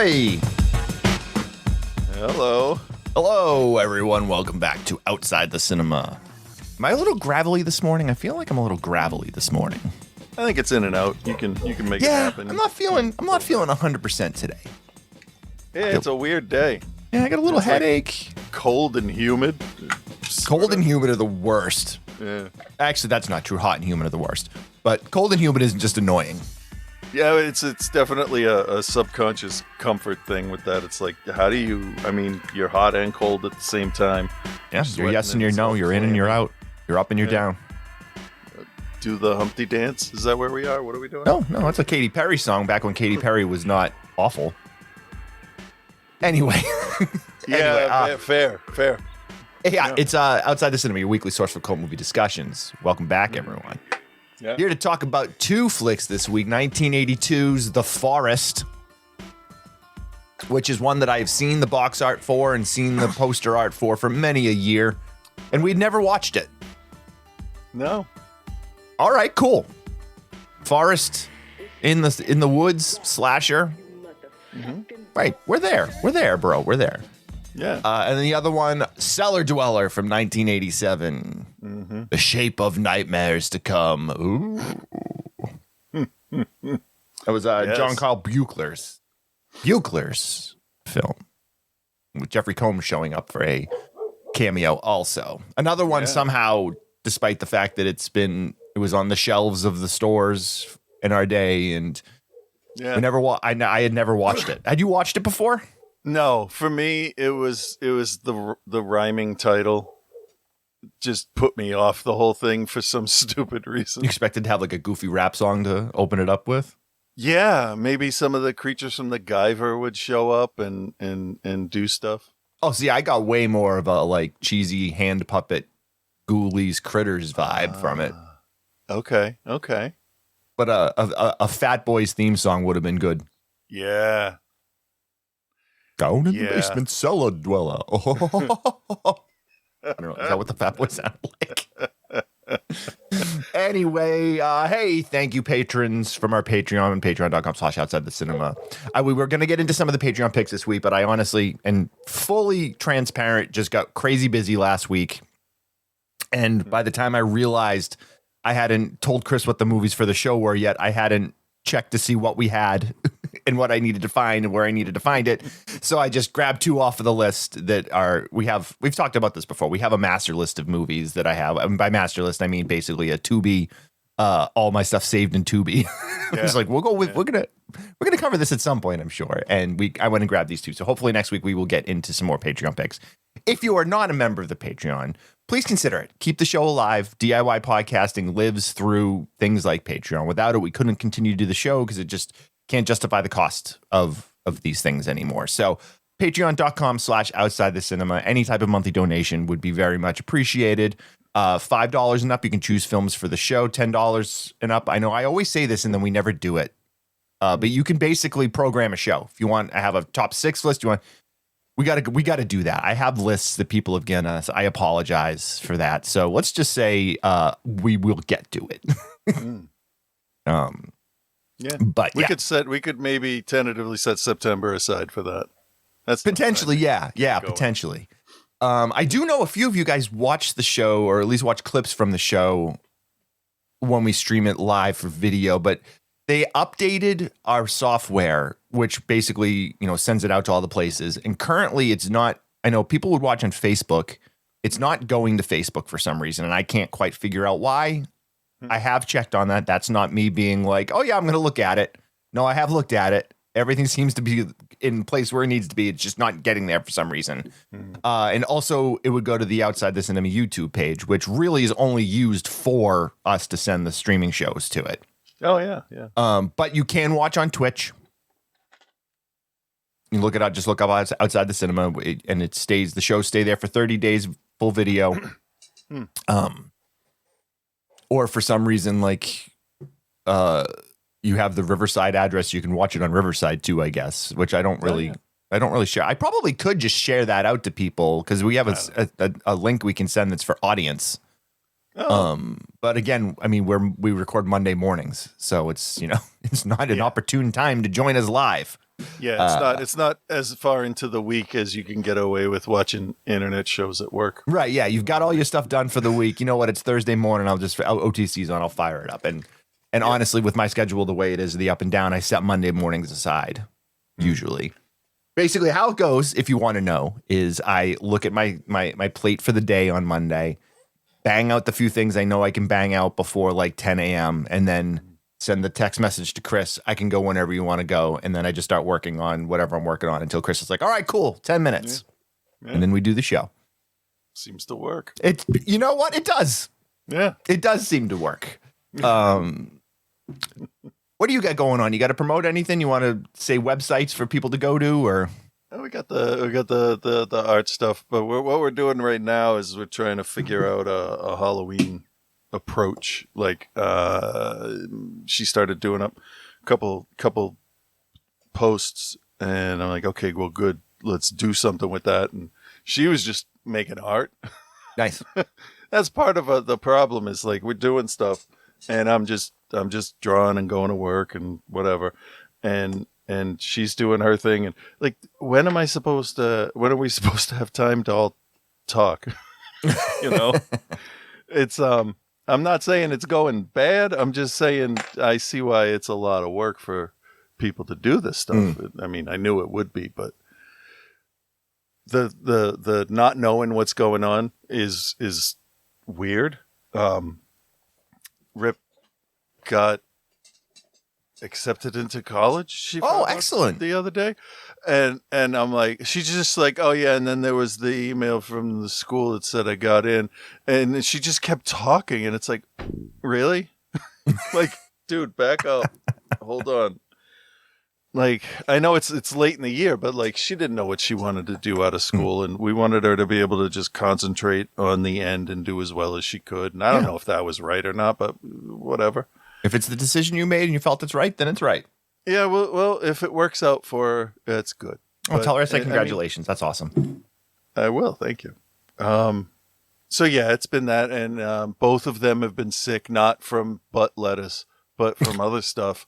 Ahoy! Hello. Hello, everyone. Welcome back to Outside the Cinema. Am I a little gravelly this morning? I feel like I'm a little gravelly this morning. I think it's in and out. You can make it happen. I'm not feeling 100% today. Yeah, it's a weird day. Yeah, I got a little headache. Cold and humid. Cold and humid are the worst. Yeah. Actually, that's not true. Hot and humid are the worst. But cold and humid isn't just annoying. Yeah, it's definitely a subconscious comfort thing with that. It's like, how do you, you're hot and cold at the same time. Yeah, you're yes and you're no. You're in and you're out. You're up and you're down. Do the Humpty Dance? Is that where we are? What are we doing? No, that's a Katy Perry song back when Katy Perry was not awful. Anyway. Fair. Yeah, it's Outside the Cinema, your weekly source for cult movie discussions. Welcome back, everyone. Yeah. Here to talk about two flicks this week, 1982's The Forest, which is one that I've seen the box art for and seen the poster art for many a year, and we'd never watched it. No. All right, cool. Forest in the woods slasher. Mm-hmm. Right, we're there, bro. We're there. Yeah. And then the other one, Cellar Dweller from 1987. Mm-hmm. The Shape of Nightmares to Come. Ooh. That was John Carl Buchler's film, with Jeffrey Combs showing up for a cameo also. Another one somehow, despite the fact that it was on the shelves of the stores in our day, and I had never watched it. Had you watched it before? No, for me it was the rhyming title just put me off the whole thing for some stupid reason. You expected to have like a goofy rap song to open it up with? Yeah, maybe some of the creatures from the Guyver would show up and do stuff. Oh, see, I got way more of a like cheesy hand puppet Ghoulies Critters vibe from it. Okay. But a Fat Boys theme song would have been good. Yeah. Down in the basement, cellar dweller. I don't know. Is that what the Fat Boys sound like? Anyway, hey, thank you, patrons from our Patreon and patreon.com/outside the cinema. We were going to get into some of the Patreon picks this week, but I honestly and fully transparent just got crazy busy last week. And by the time I realized I hadn't told Chris what the movies for the show were yet, I hadn't checked to see what we had and what I needed to find and where I needed to find it. So I just grabbed two off of the list that we've talked about this before. We have a master list of movies that I have. And by master list, I mean basically a Tubi, all my stuff saved in Tubi. It's like, we're going to cover this at some point, I'm sure. And I went and grabbed these two. So hopefully next week we will get into some more Patreon picks. If you are not a member of the Patreon, please consider it. Keep the show alive. DIY podcasting lives through things like Patreon. Without it, we couldn't continue to do the show because it just can't justify the cost of these things anymore. So patreon.com/outside the cinema. Any type of monthly donation would be very much appreciated. $5 and up, you can choose films for the show. $10 and up. I know I always say this and then we never do it. But you can basically program a show. If you want, I have a top 6 list. We got to do that. I have lists that people have given us. I apologize for that. So let's just say we will get to it. Yeah, but we could maybe tentatively set September aside for that. That's potentially, potentially. I do know a few of you guys watch the show, or at least watch clips from the show when we stream it live for video. But they updated our software, which basically, sends it out to all the places. And currently it's not, I know people would watch on Facebook. It's not going to Facebook for some reason. And I can't quite figure out why. I have checked on that. That's not me being like, oh yeah, I'm going to look at it. No, I have looked at it. Everything seems to be in place where it needs to be. It's just not getting there for some reason. And also it would go to the Outside the Cinema YouTube page, which really is only used for us to send the streaming shows to it. Oh yeah. But you can watch on Twitch. You look it up, just look up Outside the Cinema, and the shows stay there for 30 days, full video. Or for some reason, like, you have the Riverside address, you can watch it on Riverside too, I guess, which I don't really share. I probably could just share that out to people because we have a link we can send that's for audience. But again, I mean, we record Monday mornings, so it's, it's not an opportune time to join us live. Yeah, it's not as far into the week as you can get away with watching internet shows at work. Right. Yeah. You've got all your stuff done for the week. You know what? It's Thursday morning. OTC's on. I'll fire it up. And honestly, with my schedule the way it is, the up and down, I set Monday mornings aside, usually. Basically, how it goes, if you want to know, is I look at my plate for the day on Monday, bang out the few things I know I can bang out before like 10 a.m., and then send the text message to Chris. I can go whenever you want to go. And then I just start working on whatever I'm working on until Chris is like, all right, cool, 10 minutes. Yeah. And then we do the show. Seems to work. You know what? It does. Yeah. It does seem to work. What do you got going on? You got to promote anything? You want to say websites for people to go to, or? We got the art stuff, but what we're doing right now is we're trying to figure out a Halloween approach. Like she started doing up a couple posts, and I'm like, okay, well, good, let's do something with that. And she was just making art. Nice. That's part of the problem, is like we're doing stuff, and I'm just drawing and going to work and whatever, and she's doing her thing. And like, when are we supposed to have time to all talk? You know, it's I'm not saying it's going bad. I'm just saying I see why it's a lot of work for people to do this stuff. I mean, I knew it would be, but the not knowing what's going on is weird. Rip got accepted into college. Excellent. The other day, and I'm like, she's just like, oh yeah, and then there was the email from the school that said I got in, and she just kept talking, and it's like, really? Like, dude, back up. Hold on. Like, I know it's late in the year, but like, she didn't know what she wanted to do out of school, and we wanted her to be able to just concentrate on the end and do as well as she could. And I don't know if that was right or not, but whatever. If it's the decision you made and you felt it's right, then it's right. Yeah, well, if it works out for her, it's good. I'll tell her I say congratulations. That's awesome. I will. Thank you. So yeah, it's been that, and both of them have been sick, not from butt lettuce, but from other stuff.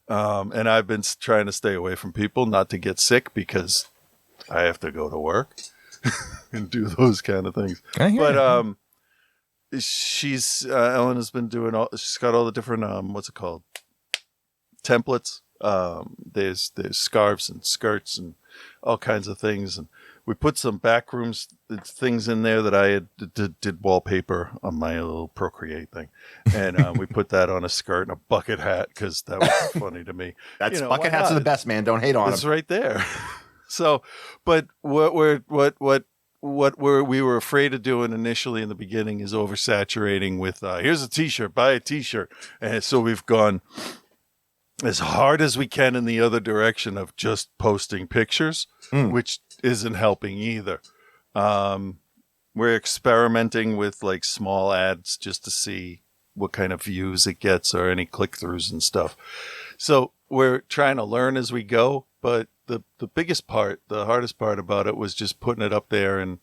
And I've been trying to stay away from people, not to get sick, because I have to go to work and do those kind of things. But Ellen has been doing she's got all the different what's it called, templates. There's scarves and skirts and all kinds of things, and we put some backrooms things in there that I did wallpaper on my little Procreate thing, and we put that on a skirt and a bucket hat, because that was funny to me. That's bucket hats are the best, man. Don't hate on them. It's right there. So, but what we were afraid of doing initially in the beginning is oversaturating with here's a t-shirt, buy a t-shirt. And so we've gone as hard as we can in the other direction of just posting pictures, which isn't helping either. We're experimenting with like small ads just to see what kind of views it gets or any click-throughs and stuff. So we're trying to learn as we go, but the biggest part, the hardest part about it was just putting it up there and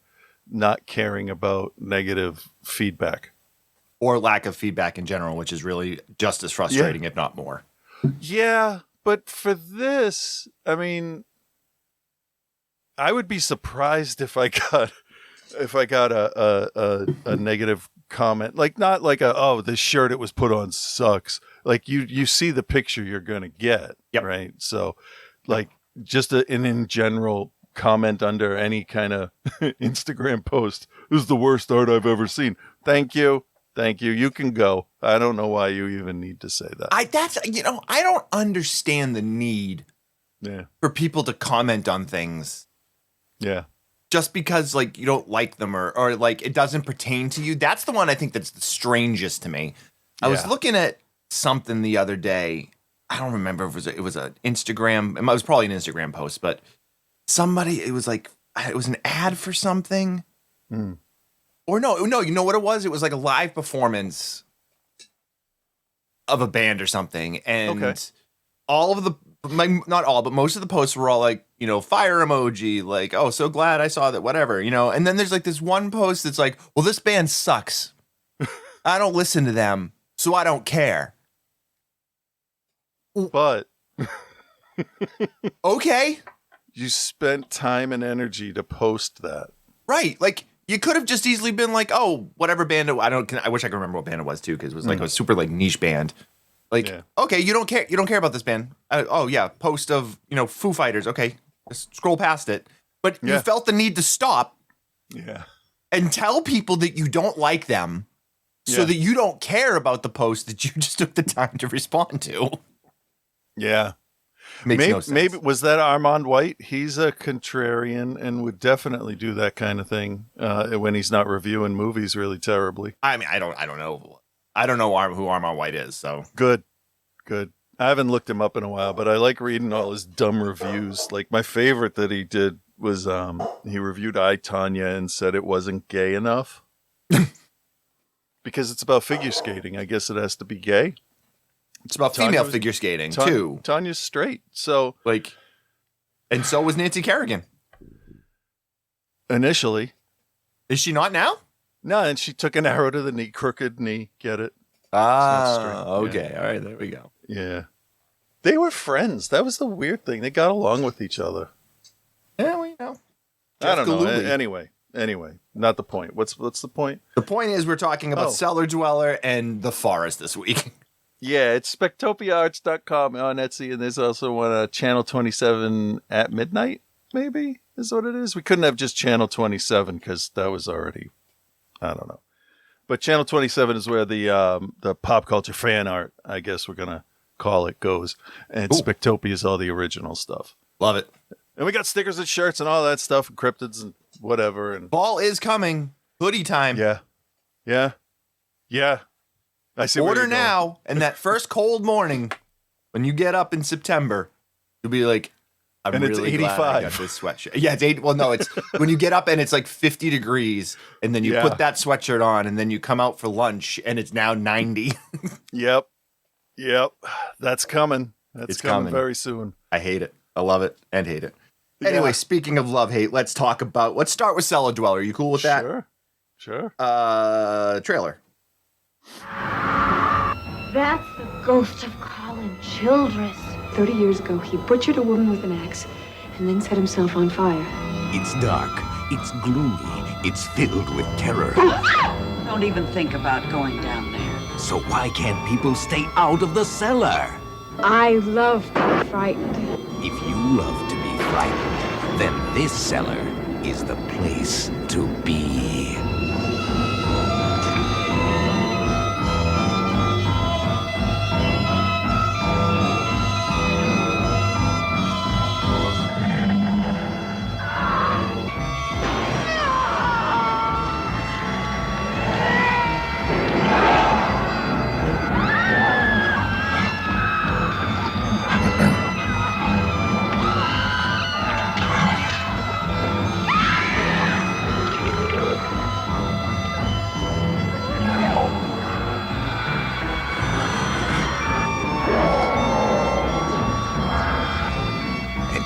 not caring about negative feedback. Or lack of feedback in general, which is really just as frustrating, if not more. Yeah, but for this, I mean, I would be surprised if I got a negative comment, like not like the shirt it was put on sucks. Like you see the picture you're gonna get, right? So, like just an in general comment under any kind of Instagram post, this is the worst art I've ever seen. Thank you. You can go. I don't know why you even need to say that. I don't understand the need for people to comment on things. Yeah. Just because like you don't like them or like it doesn't pertain to you. That's the one I think that's the strangest to me. I was looking at something the other day. I don't remember if it was an Instagram. It was probably an Instagram post, but it was an ad for something. Or no, you know what it was? It was like a live performance of a band or something. And all of not all, but most of the posts were all like, fire emoji, like, oh, so glad I saw that, whatever, And then there's like this one post that's like, well, this band sucks. I don't listen to them, so I don't care. But Okay. You spent time and energy to post that. Right. Like, you could have just easily been like, oh, whatever band I wish I could remember what band it was too, because it was like a super like niche band. Like, okay, you don't care about this band. Oh yeah, post of Foo Fighters. Okay, just scroll past it. But you felt the need to stop. Yeah. And tell people that you don't like them, so that you don't care about the post that you just took the time to respond to. Yeah. Makes no sense. Maybe was that Armand White? He's a contrarian and would definitely do that kind of thing when he's not reviewing movies really terribly. I mean, I don't know. I don't know who Armand White is. So good. I haven't looked him up in a while, but I like reading all his dumb reviews. Like my favorite that he did was he reviewed I, Tonya and said it wasn't gay enough because it's about figure skating. I guess it has to be gay. It's about female figure skating too. Tanya's straight, so and so was Nancy Kerrigan. Initially, is she not now? No, and she took an arrow to the knee, crooked knee. Get it? Okay. All right, there we go. Yeah, they were friends. That was the weird thing. They got along with each other. Yeah, well, I don't know. Anyway, not the point. What's the point? The point is we're talking about Cellar Dweller and The Forest this week. Yeah, it's spectopiaarts.com on Etsy, and there's also one Channel 27 at midnight, maybe, is what it is. We couldn't have just Channel 27 because that was already, I don't know. But Channel 27 is where the pop culture fan art, I guess we're going to call it, goes. And Spectopia is all the original stuff. Love it. And we got stickers and shirts and all that stuff, and cryptids and whatever. And fall is coming. Hoodie time. Yeah. I see. Order now, and that first cold morning, when you get up in September, you'll be like, "I'm and really it's 85. glad I got this sweatshirt." Yeah, it's 8. Well, no, it's when you get up and it's like 50 degrees, and then you put that sweatshirt on, and then you come out for lunch, and it's now 90. Yep. That's coming. It's coming very soon. I hate it. I love it and hate it. Anyway, speaking of love hate, let's start with Cellar Dweller. You cool with that? Sure. Trailer. That's the ghost of Colin Childress. 30 years ago, he butchered a woman with an axe and then set himself on fire. It's dark, it's gloomy, it's filled with terror. Don't even think about going down there. So why can't people stay out of the cellar? I love being frightened. If you love to be frightened, then this cellar is the place to be.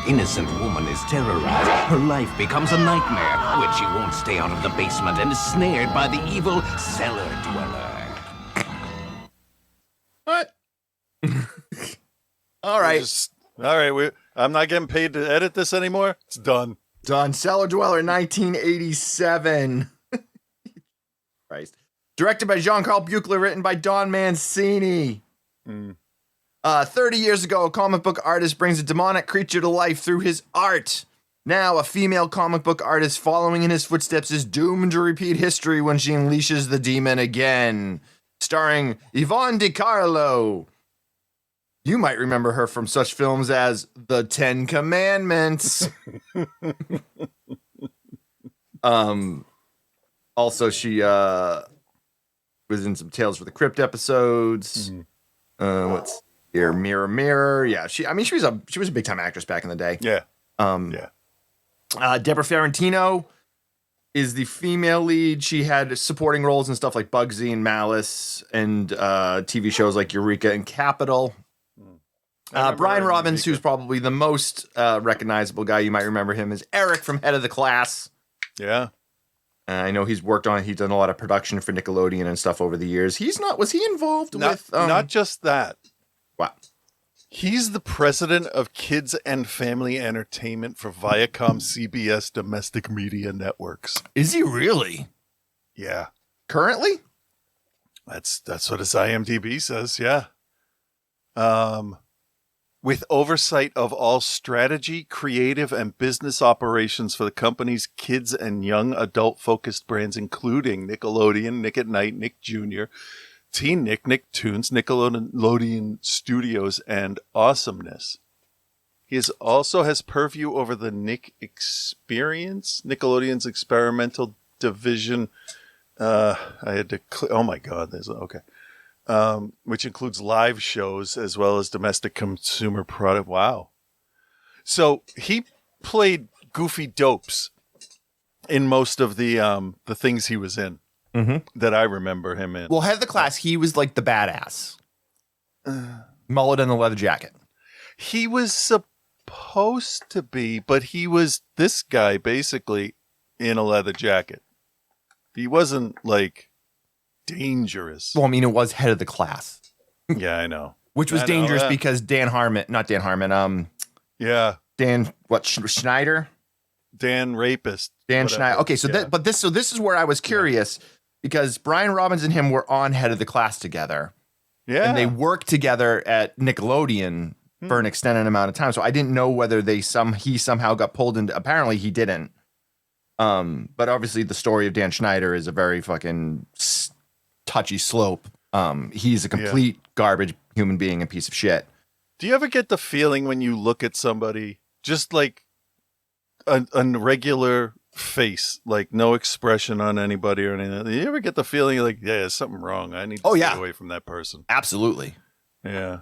Innocent woman is terrorized. Her life becomes a nightmare when she won't stay out of the basement and is snared by the evil cellar dweller. What? All right. I'm not getting paid to edit this anymore. It's done. Cellar Dweller, 1987. Christ. Directed by Jean-Carl Buchler, written by Don Mancini. 30 years ago, a comic book artist brings a demonic creature to life through his art. Now, a female comic book artist following in his footsteps is doomed to repeat history when she unleashes the demon again. Starring Yvonne DiCarlo. You might remember her from such films as The Ten Commandments. Also, she was in some Tales from the Crypt episodes. What's here? Mirror, Mirror. Yeah, she was a big time actress back in the day. Yeah. Deborah Ferrantino is the female lead. She had supporting roles in stuff like Bugsy and Malice, and TV shows like Eureka and Capital. Brian Robbins, who's probably the most recognizable guy, you might remember him as Eric from Head of the Class. Yeah. I know he's done a lot of production for Nickelodeon and stuff over the years. Was he involved with? Not just that. Wow. He's the president of Kids and Family Entertainment for Viacom CBS Domestic Media Networks. Is he really? Yeah. Currently? That's what his IMDb says, yeah. With oversight of all strategy, creative, and business operations for the company's kids and young adult-focused brands, including Nickelodeon, Nick at Night, Nick Jr., Teen Nick, Nicktoons, Nickelodeon Studios, and Awesomeness. He also has purview over the Nick Experience, Nickelodeon's experimental division. I had to oh my God, there's okay. Which includes live shows as well as domestic consumer product. Wow. So he played Goofy Dopes in most of the things he was in. That I remember him in. Well, head of the class, he was like the badass. Mullet and the leather jacket. He was supposed to be, but he was this guy basically in a leather jacket. He wasn't like dangerous. Well, I mean, it was head of the class. Yeah, I know. Which was dangerous because Yeah. Schneider? Dan Rapist. Dan whatever. Schneider. Okay, so yeah. this is where I was curious because Brian Robbins and him were on head of the class together. Yeah. And they worked together at Nickelodeon for an extended amount of time. So I didn't know whether he somehow got pulled into. Apparently he didn't. But obviously the story of Dan Schneider is a very fucking touchy slope. He's a complete garbage human being and piece of shit. Do you ever get the feeling when you look at somebody, just like a regular face, like no expression on anybody or anything? Do you ever get the feeling like, yeah, there's something wrong? I need to stay away from that person. Absolutely. Yeah.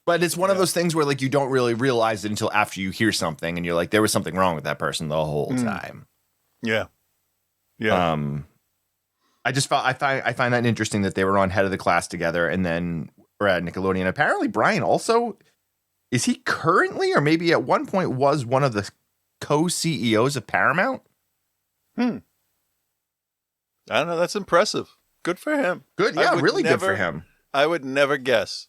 But it's one of those things where like you don't really realize it until after you hear something and you're like, there was something wrong with that person the whole time. Yeah. Yeah. I find that interesting that they were on head of the class together and then we're at Nickelodeon. Apparently Brian also, is he currently or maybe at one point was one of the co-CEOs of Paramount? I don't know. That's impressive. Good for him. Good. Yeah, really good for him. I would never guess.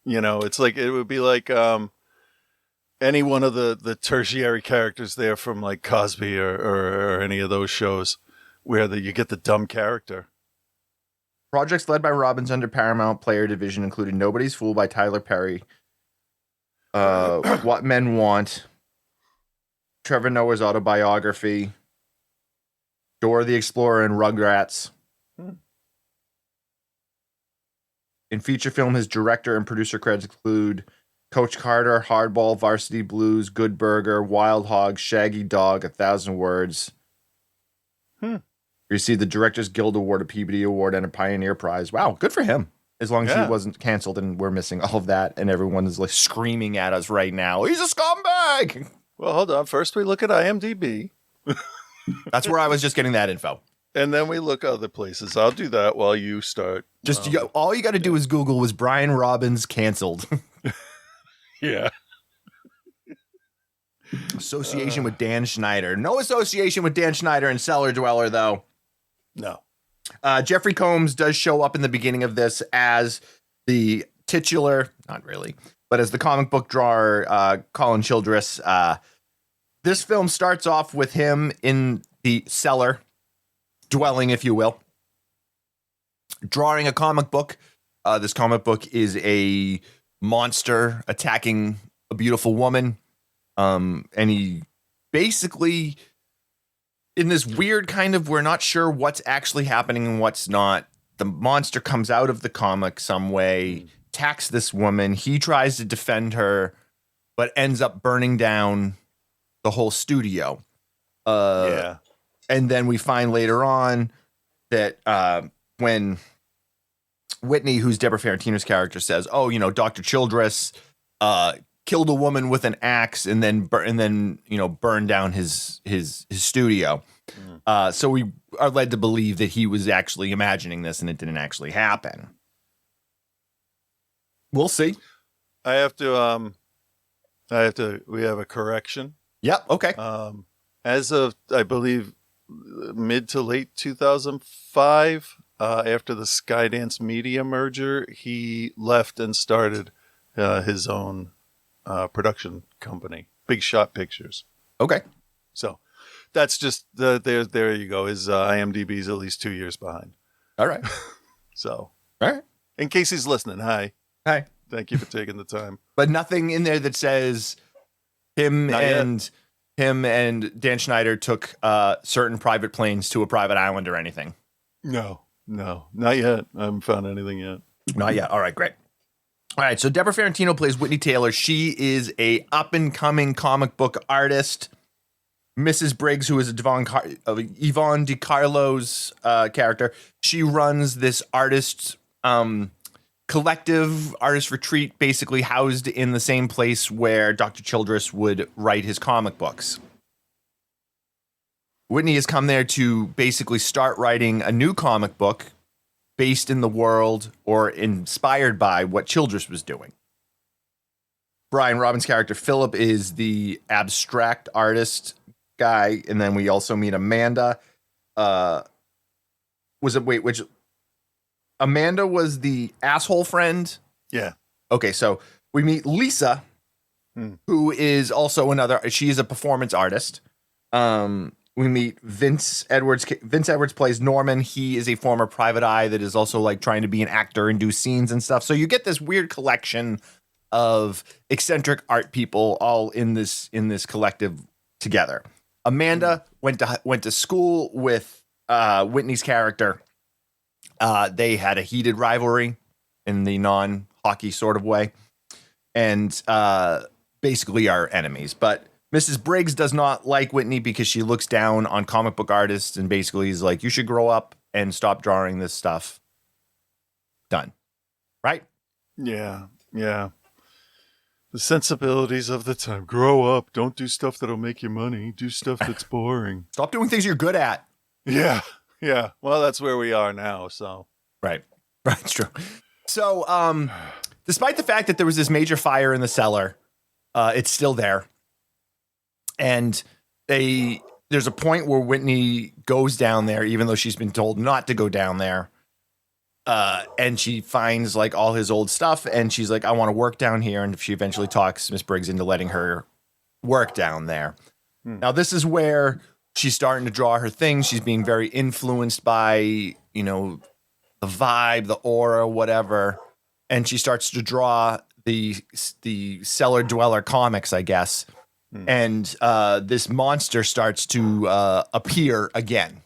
You know, it's like, it would be like any one of the tertiary characters there from like Cosby or any of those shows where you get the dumb character. Projects led by Robbins under Paramount Player Division included Nobody's Fool by Tyler Perry, What Men Want, Trevor Noah's autobiography, Dora the Explorer, and Rugrats. In feature film, his director and producer credits include Coach Carter, Hardball, Varsity Blues, Good Burger, Wild Hog, Shaggy Dog, 1,000 Words. Received the Directors Guild Award, a Peabody Award, and a Pioneer Prize. Wow, good for him. As long as he wasn't canceled and we're missing all of that and everyone is like screaming at us right now. He's a scumbag! Well, hold on. First we look at IMDb. That's where I was just getting that info. And then we look other places. I'll do that while you start. Just all you got to do is Google was Brian Robbins canceled. Yeah. Association with Dan Schneider. No association with Dan Schneider and Cellar Dweller, though. No. Jeffrey Combs does show up in the beginning of this as the titular, not really, but as the comic book drawer, Colin Childress. This film starts off with him in the cellar, dwelling, if you will, drawing a comic book. This comic book is a monster attacking a beautiful woman. And he basically, in this weird kind of, we're not sure what's actually happening and what's not. The monster comes out of the comic some way, attacks this woman. He tries to defend her, but ends up burning down the whole studio. And then we find later on that when Whitney, who's Deborah Farentino's character, says, "Oh, you know, Dr. Childress killed a woman with an axe and then burned down his studio." So we are led to believe that he was actually imagining this and it didn't actually happen. We'll see. We have a correction. Yep. Okay. As of, I believe, mid to late 2005, after the Skydance Media merger, he left and started his own production company, Big Shot Pictures. Okay. So that's just there you go. His IMDb's at least 2 years behind. All right. So All right. in case he's listening, hi. Hi. Thank you for taking the time. But nothing in there that says him and Dan Schneider took certain private planes to a private island or anything. No, not yet. I haven't found anything yet. Not yet. All right, great. All right, so Deborah Ferrantino plays Whitney Taylor. She is a up-and-coming comic book artist. Mrs. Briggs, who is Yvonne DiCarlo's character, she runs this artist collective, artist retreat, basically housed in the same place where Dr. Childress would write his comic books. Whitney has come there to basically start writing a new comic book based in the world or inspired by what Childress was doing. Brian Robbins' character, Philip, is the abstract artist guy. And then we also meet Amanda. Amanda was the asshole friend? Yeah. Okay, so we meet Lisa, who is also she's a performance artist. We meet Vince Edwards. Vince Edwards plays Norman. He is a former private eye that is also like trying to be an actor and do scenes and stuff. So you get this weird collection of eccentric art people all in this collective together. Amanda went to school with Whitney's character. They had a heated rivalry in the non-hockey sort of way, and basically are enemies. But Mrs. Briggs does not like Whitney because she looks down on comic book artists and basically is like, you should grow up and stop drawing this stuff. Done. Right? Yeah. The sensibilities of the time. Grow up. Don't do stuff that'll make you money. Do stuff that's boring. Stop doing things you're good at. Yeah. Well, that's where we are now, so. Right. It's true. So, despite the fact that there was this major fire in the cellar, it's still there. And there's a point where Whitney goes down there, even though she's been told not to go down there. And she finds like all his old stuff, and she's like, I want to work down here. And she eventually talks Miss Briggs into letting her work down there. Now, this is where she's starting to draw her things. She's being very influenced by, the vibe, the aura, whatever. And she starts to draw the Cellar Dweller comics, I guess. And this monster starts to appear again.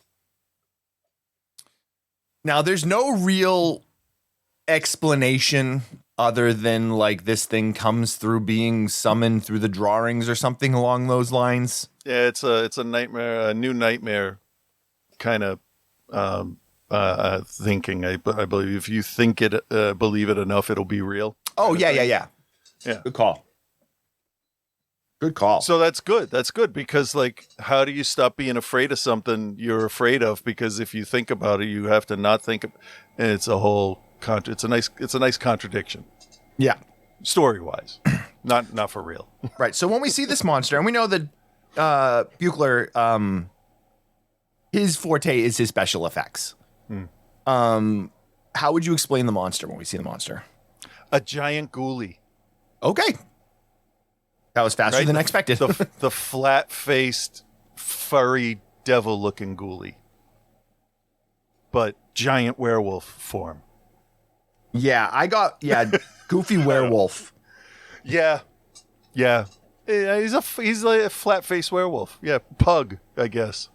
Now, there's no real explanation other than like this thing comes through being summoned through the drawings or something along those lines. Yeah, it's a nightmare, a new nightmare kind of thinking. I believe if you think it, believe it enough, it'll be real. Oh, yeah. Yeah. Good call. So that's good. That's good because, like, how do you stop being afraid of something you're afraid of? Because if you think about it, you have to not think. And it's a whole. It's a nice contradiction. Yeah. Story wise, not for real. Right. So when we see this monster, and we know that Buchler, his forte is his special effects. How would you explain the monster when we see the monster? A giant ghoulie. Okay. That was faster than expected. The flat-faced, furry, devil-looking ghoulie. But giant werewolf form. Yeah, goofy werewolf. Yeah. He's like a flat-faced werewolf. Yeah, pug, I guess.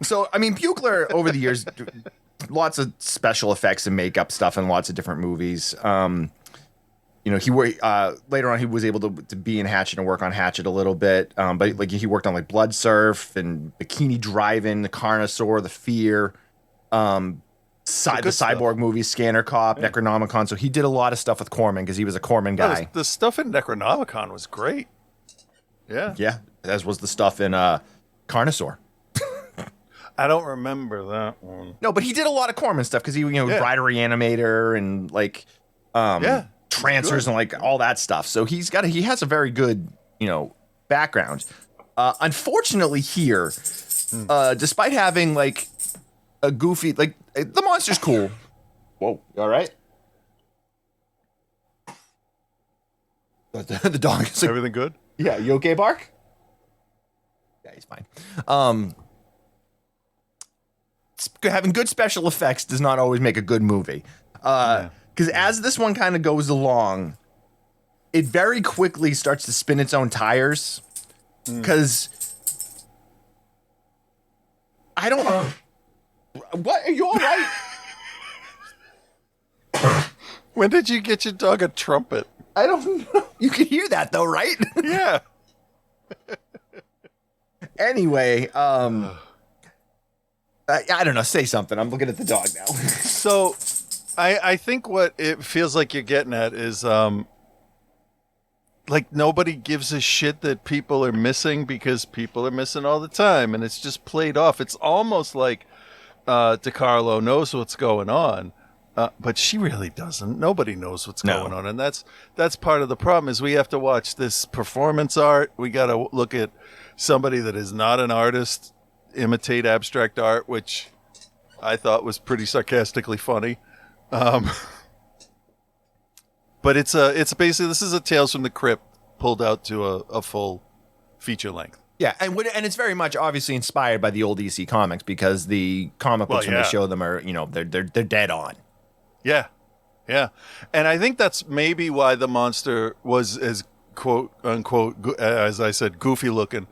So, I mean, Buchler, over the years, lots of special effects and makeup stuff in lots of different movies. He later on he was able to be in Hatchet and work on Hatchet a little bit. But like he worked on like Blood Surf and Bikini Drive-In, The Carnosaur, The Fear, the Cyborg movies, Scanner Cop, Necronomicon. So he did a lot of stuff with Corman because he was a Corman guy. The stuff in Necronomicon was great. Yeah. Yeah, as was the stuff in Carnosaur. I don't remember that one. No, but he did a lot of Corman stuff because he, Bride Reanimator and like, Trancers and like all that stuff. So he has a very good, background. Unfortunately here, despite having like a goofy, like the monster's cool. Whoa. You all right? The dog is like, Everything good? yeah, you okay, Bark? Yeah, he's fine. Having good special effects does not always make a good movie. Because as this one kind of goes along, it very quickly starts to spin its own tires. Because I don't know. What? Are you all right? When did you get your dog a trumpet? I don't know. You can hear that though, right? Yeah. Anyway, I don't know. Say something. I'm looking at the dog now. So I think what it feels like you're getting at is like nobody gives a shit that people are missing because people are missing all the time, and it's just played off. It's almost like DiCarlo knows what's going on, but she really doesn't. Nobody knows what's going on, and that's part of the problem. Is we have to watch this performance art. We got to look at somebody that is not an artist imitate abstract art, which I thought was pretty sarcastically funny. But it's basically, this is a Tales from the Crypt pulled out to a full feature length. Yeah, and it's very much obviously inspired by the old EC comics because the comic books when they show them are, they're dead on. Yeah, yeah, and I think that's maybe why the monster was as quote unquote, as I said, goofy looking,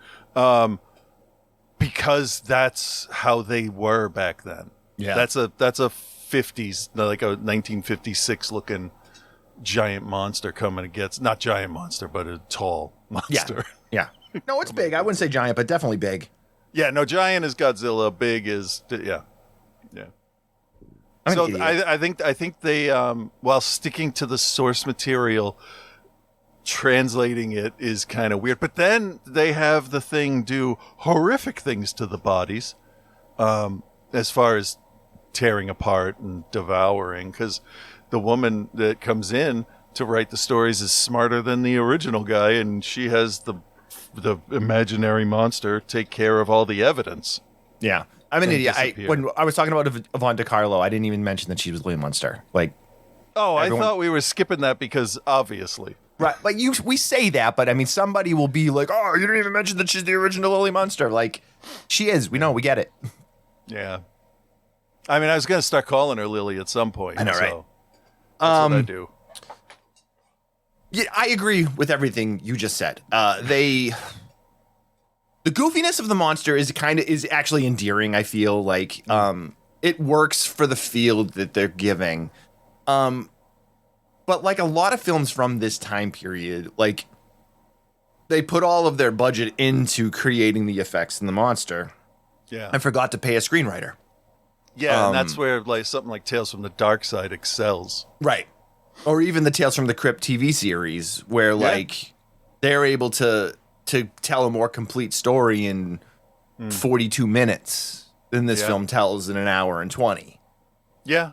because that's how they were back then. Yeah, that's a 50s, like a 1956 looking giant monster coming and gets, not giant monster, but a tall monster. Yeah. No, it's big. I wouldn't say giant, but definitely big. Yeah, no, giant is Godzilla, big is, yeah. So I think they, while sticking to the source material, translating it is kind of weird. But then they have the thing do horrific things to the bodies, as far as tearing apart and devouring, because the woman that comes in to write the stories is smarter than the original guy, and she has the imaginary monster take care of all the evidence. Yeah. I'm an idiot. When I was talking about Yvonne DiCarlo, I didn't even mention that she was Lee Munster. Like, I thought we were skipping that because obviously. Right. Like we say that, but I mean, somebody will be like, oh, you didn't even mention that she's the original Lily Munster. Like, she is. We know. We get it. Yeah. I mean, I was going to start calling her Lily at some point. I know, right? So that's what I do. Yeah, I agree with everything you just said. The goofiness of the monster is actually endearing. I feel like it works for the field that they're giving. But like a lot of films from this time period, like they put all of their budget into creating the effects in the monster. Yeah. And forgot to pay a screenwriter. Yeah, and that's where like something like Tales from the Dark Side excels. Right. Or even the Tales from the Crypt TV series, where like they're able to tell a more complete story in 42 minutes than this film tells in an hour and 20. Yeah.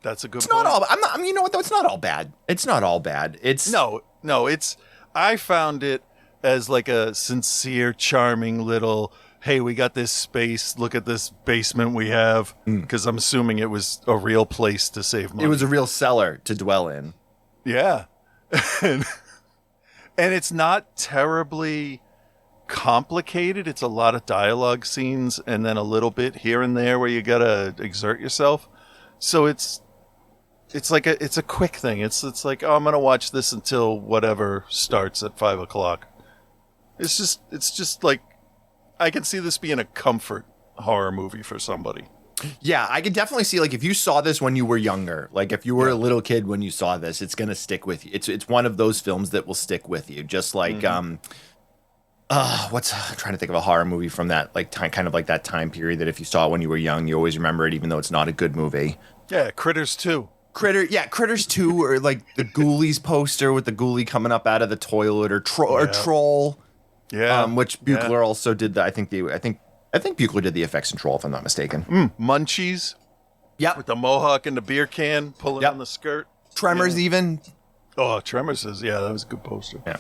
That's a good point. Not all. You know what though? It's not all bad. It's not all bad. It's no. It's. I found it as like a sincere, charming little. Hey, we got this space. Look at this basement we have. Because I'm assuming it was a real place to save money. It was a real cellar to dwell in. Yeah. And it's not terribly complicated. It's a lot of dialogue scenes and then a little bit here and there where you got to exert yourself. So it's like it's a quick thing. It's like, oh, I'm going to watch this until whatever starts at 5:00. It's just like, I can see this being a comfort horror movie for somebody. Yeah, I could definitely see, like, if you saw this when you were younger, like if you were a little kid when you saw this, it's going to stick with you. It's one of those films that will stick with you. Just like, I'm trying to think of a horror movie from that, like, kind of like that time period that if you saw it when you were young, you always remember it, even though it's not a good movie. Yeah, Critters 2. Critters 2, or like the Ghoulies poster with the ghoulie coming up out of the toilet, or Troll. Yeah. Which Buchler also did. I think Buchler did the effects in Troll, if I'm not mistaken. Munchies. Yep. With the mohawk and the beer can pulling on the skirt. Tremors even. Oh, Tremors is, that was a good poster. Yeah.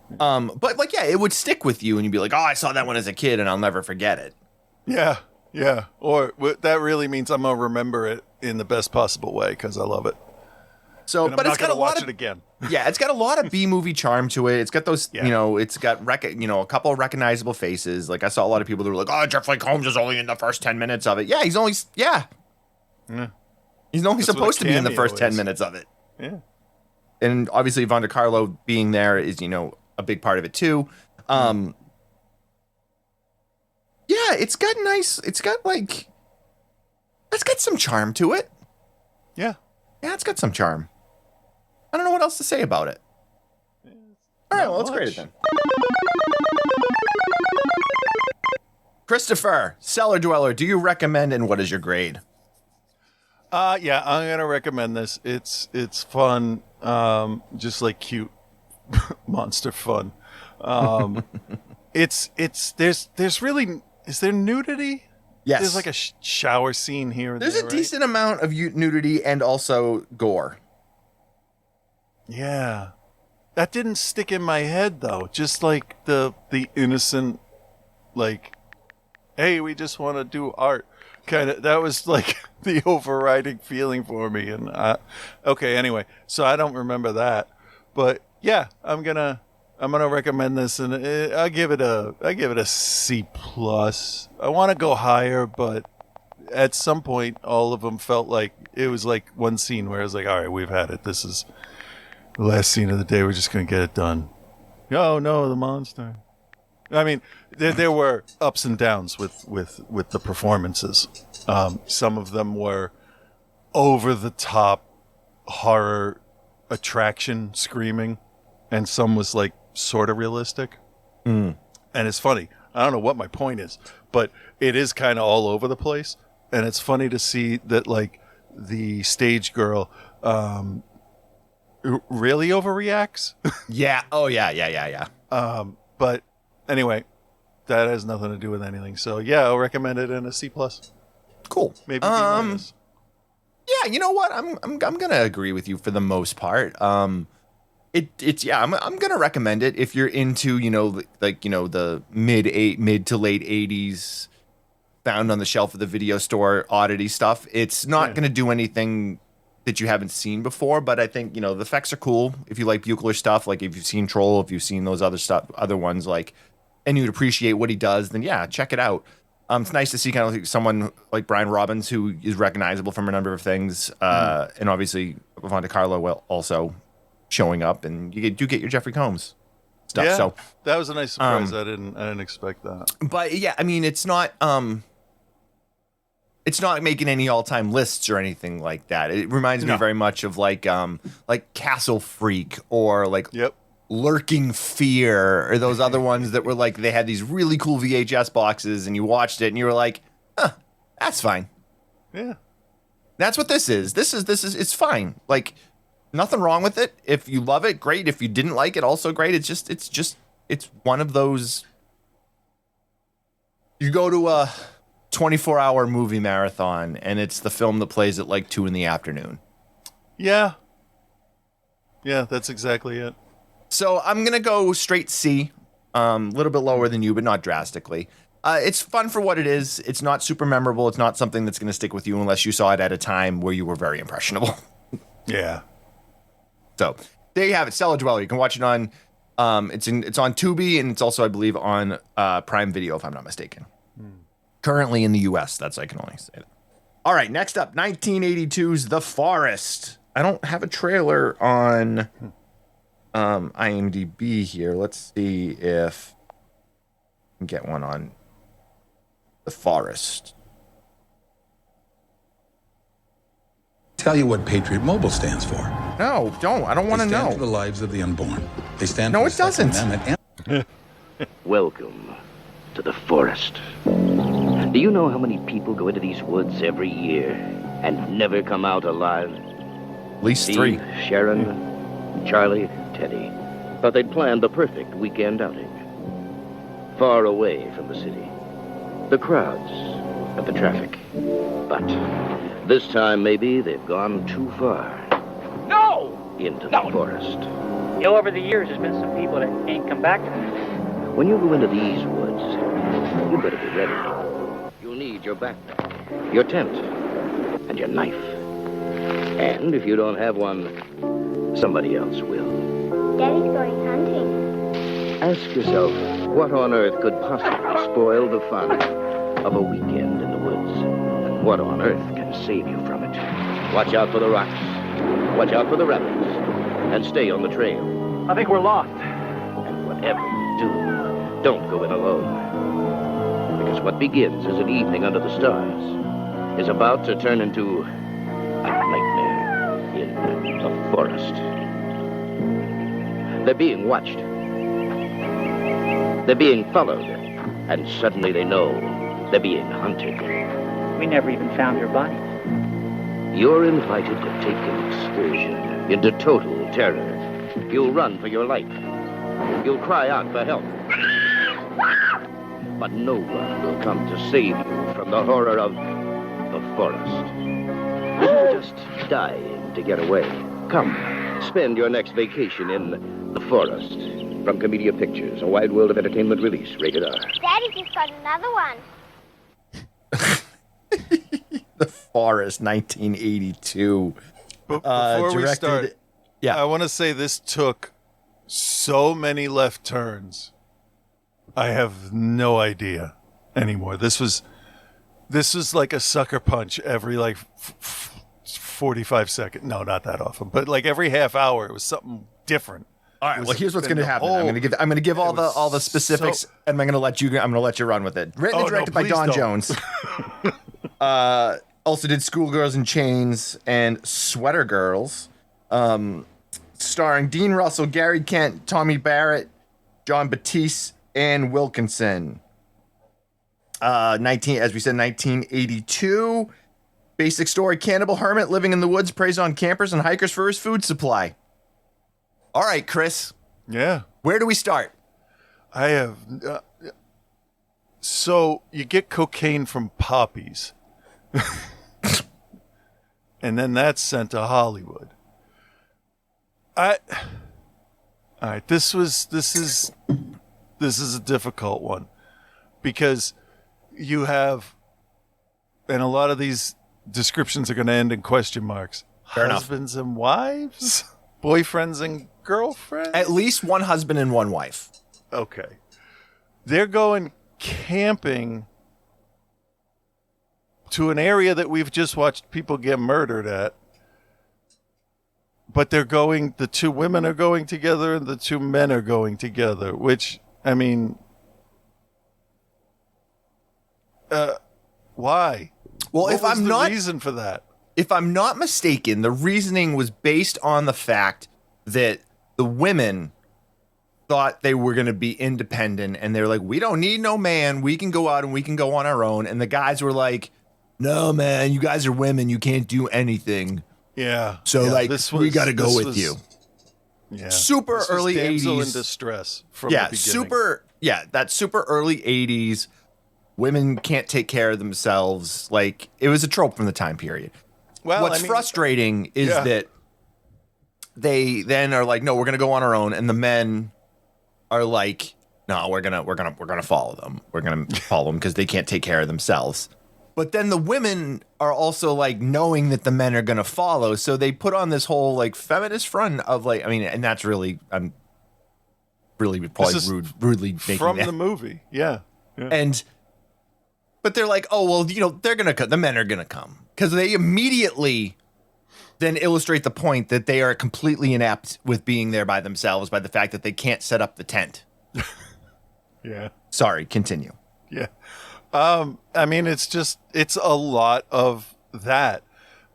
But like, it would stick with you and you'd be like, oh, I saw that one as a kid and I'll never forget it. Yeah. Yeah. Or that really means I'm going to remember it in the best possible way because I love it. So, And I'm but not it's got gonna a lot watch of it again. yeah, it's got a lot of B movie charm to it. It's got those, Yeah. it's got a couple of recognizable faces. Like I saw a lot of people that were like, "Oh, Jeffrey Combs is only in the first 10 minutes of it." Yeah, he's only He's only That's what a supposed to be in the cameo first 10 is. minutes of it. Yeah. And obviously Yvonne DiCarlo being there is, a big part of it too. Yeah, it's got some charm to it. Yeah. Yeah, it's got some charm. I don't know what else to say about it. All right, well, let's grade it then. Christopher, Cellar Dweller, do you recommend, and what is your grade? Yeah, I'm gonna recommend this. It's fun, just like cute monster fun. There's really, is there nudity? Yes. There's like a shower scene here and There's there, a right? decent amount of nudity and also gore. Yeah. That didn't stick in my head though. Just like the innocent, like, hey, we just want to do art kind of. That was like the overriding feeling for me. And okay, anyway, so I don't remember that, but yeah, I'm gonna recommend this, and I give it a C plus. I want to go higher, but at some point, all of them felt like it was like one scene where I was like, all right, we've had it. This is the last scene of the day. We're just gonna get it done. Oh no, the monster. I mean, there were ups and downs with the performances. Some of them were over the top horror attraction screaming, and some was like sort of realistic. And it's funny. I don't know what my point is, but it is kind of all over the place. And it's funny to see that like the stage girl really overreacts. Yeah. Oh, yeah. But anyway, that has nothing to do with anything. So yeah, I'll recommend it in a C plus. Cool. Maybe B minus. Yeah, you know what? I'm gonna agree with you for the most part. It's I'm gonna recommend it if you're into the mid to late 80s found on the shelf of the video store oddity stuff. It's not gonna do anything that you haven't seen before, but I think the effects are cool if you like Buchler stuff. Like if you've seen Troll, if you've seen those other ones, like, and you'd appreciate what he does, then yeah, check it out. It's nice to see kind of like someone like Brian Robbins, who is recognizable from a number of things, and obviously Yvonne DiCarlo also showing up, and you do get your Jeffrey Combs stuff. Yeah, So that was a nice surprise. I didn't expect that. but yeah, I mean, it's not making any all-time lists or anything like that. It reminds me very much of like Castle Freak or like Yep. Lurking Fear or those other ones that were like, they had these really cool VHS boxes and you watched it and you were like, that's fine. Yeah. That's what this is. This is it's fine. Like, nothing wrong with it. If you love it, great. If you didn't like it, also great. It's one of those. You go to a 24-hour movie marathon and it's the film that plays at like 2 p.m. Yeah. Yeah, that's exactly it. So I'm gonna go straight C, a little bit lower than you, but not drastically. It's fun for what it is. It's not super memorable. It's not something that's gonna stick with you unless you saw it at a time where you were very impressionable. Yeah. So there you have it, Cellar Dweller. You can watch it on, it's on Tubi, and it's also, I believe, on Prime Video, if I'm not mistaken. Currently in the U.S., I can only say that. All right, next up, 1982's The Forest. I don't have a trailer on IMDb here. Let's see if I can get one on The Forest. Tell you what Patriot Mobile stands for. No, don't. I don't want to They stand know. for the lives of the unborn. They stand No, for it the Second doesn't. Amendment and Welcome to the forest. Do you know how many people go into these woods every year and never come out alive? At least Steve, 3. Sharon, Charlie, Teddy. Thought they'd planned the perfect weekend outing. Far away from the city, the crowds, and the traffic. But this time, maybe they've gone too far. No! Into the forest. You know, over the years, there's been some people that ain't come back to me. When you go into these woods, you better be ready. You'll need your backpack, your tent, and your knife. And if you don't have one, somebody else will. Daddy's going hunting. Ask yourself, what on earth could possibly spoil the fun of a weekend in the woods? What on earth can save you from it? Watch out for the rocks. Watch out for the rapids. And stay on the trail. I think we're lost. And whatever you do, don't go in alone. Because what begins as an evening under the stars is about to turn into a nightmare in the forest. They're being watched. They're being followed. And suddenly they know they're being hunted. We never even found your body. You're invited to take an excursion into total terror. You'll run for your life. You'll cry out for help. But no one will come to save you from the horror of the forest. You're just dying to get away. Come, spend your next vacation in the forest. From Comedia Pictures, a wide world of entertainment release, rated R. Daddy just got another one. The Forest, 1982. Before we start, yeah, I want to say this took so many left turns. I have no idea anymore. This was like a sucker punch every 45 seconds. No, not that often, but like every half hour, it was something different. All right. Well, here's what's going to happen. I'm going to give all the specifics, and I'm going to let you run with it. Written and directed by Don Jones. Also did Schoolgirls in Chains and Sweater Girls, starring Dean Russell, Gary Kent, Tommy Barrett, John Batiste, and Wilkinson. 1982. Basic story: cannibal hermit living in the woods preys on campers and hikers for his food supply. All right, Chris. Yeah. Where do we start? I have. So you get cocaine from poppies, and then that's sent to Hollywood. All right. This is a difficult one because you have, and a lot of these descriptions are going to end in question marks. Fair Husbands and wives, boyfriends and girlfriends. At least one husband and one wife. Okay. They're going camping to an area that we've just watched people get murdered at. But the two women are going together and the two men are going together, which, I mean, why? Well, What was the reason for that? If I'm not mistaken, the reasoning was based on the fact that the women thought they were going to be independent, and they're like, we don't need no man. We can go out and we can go on our own. And the guys were like, no, man, you guys are women. You can't do anything. Yeah. So, we got to go with you. Yeah. Super this early was damsel 80s. in distress from the beginning. That super early 80s. Women can't take care of themselves. Like, it was a trope from the time period. Well, What's frustrating is that they then are like, no, we're gonna go on our own, and the men are like, no, we're gonna follow them. We're gonna follow them because they can't take care of themselves. But then the women are also like knowing that the men are gonna follow, so they put on this whole like feminist front of like, I mean, and that's really, I'm really probably rudely making from that. the movie, yeah. But they're like, oh well, they're gonna come. The men are gonna come because they immediately then illustrate the point that they are completely inept with being there by themselves by the fact that they can't set up the tent. Yeah. Sorry, continue. Yeah. I mean, it's a lot of that.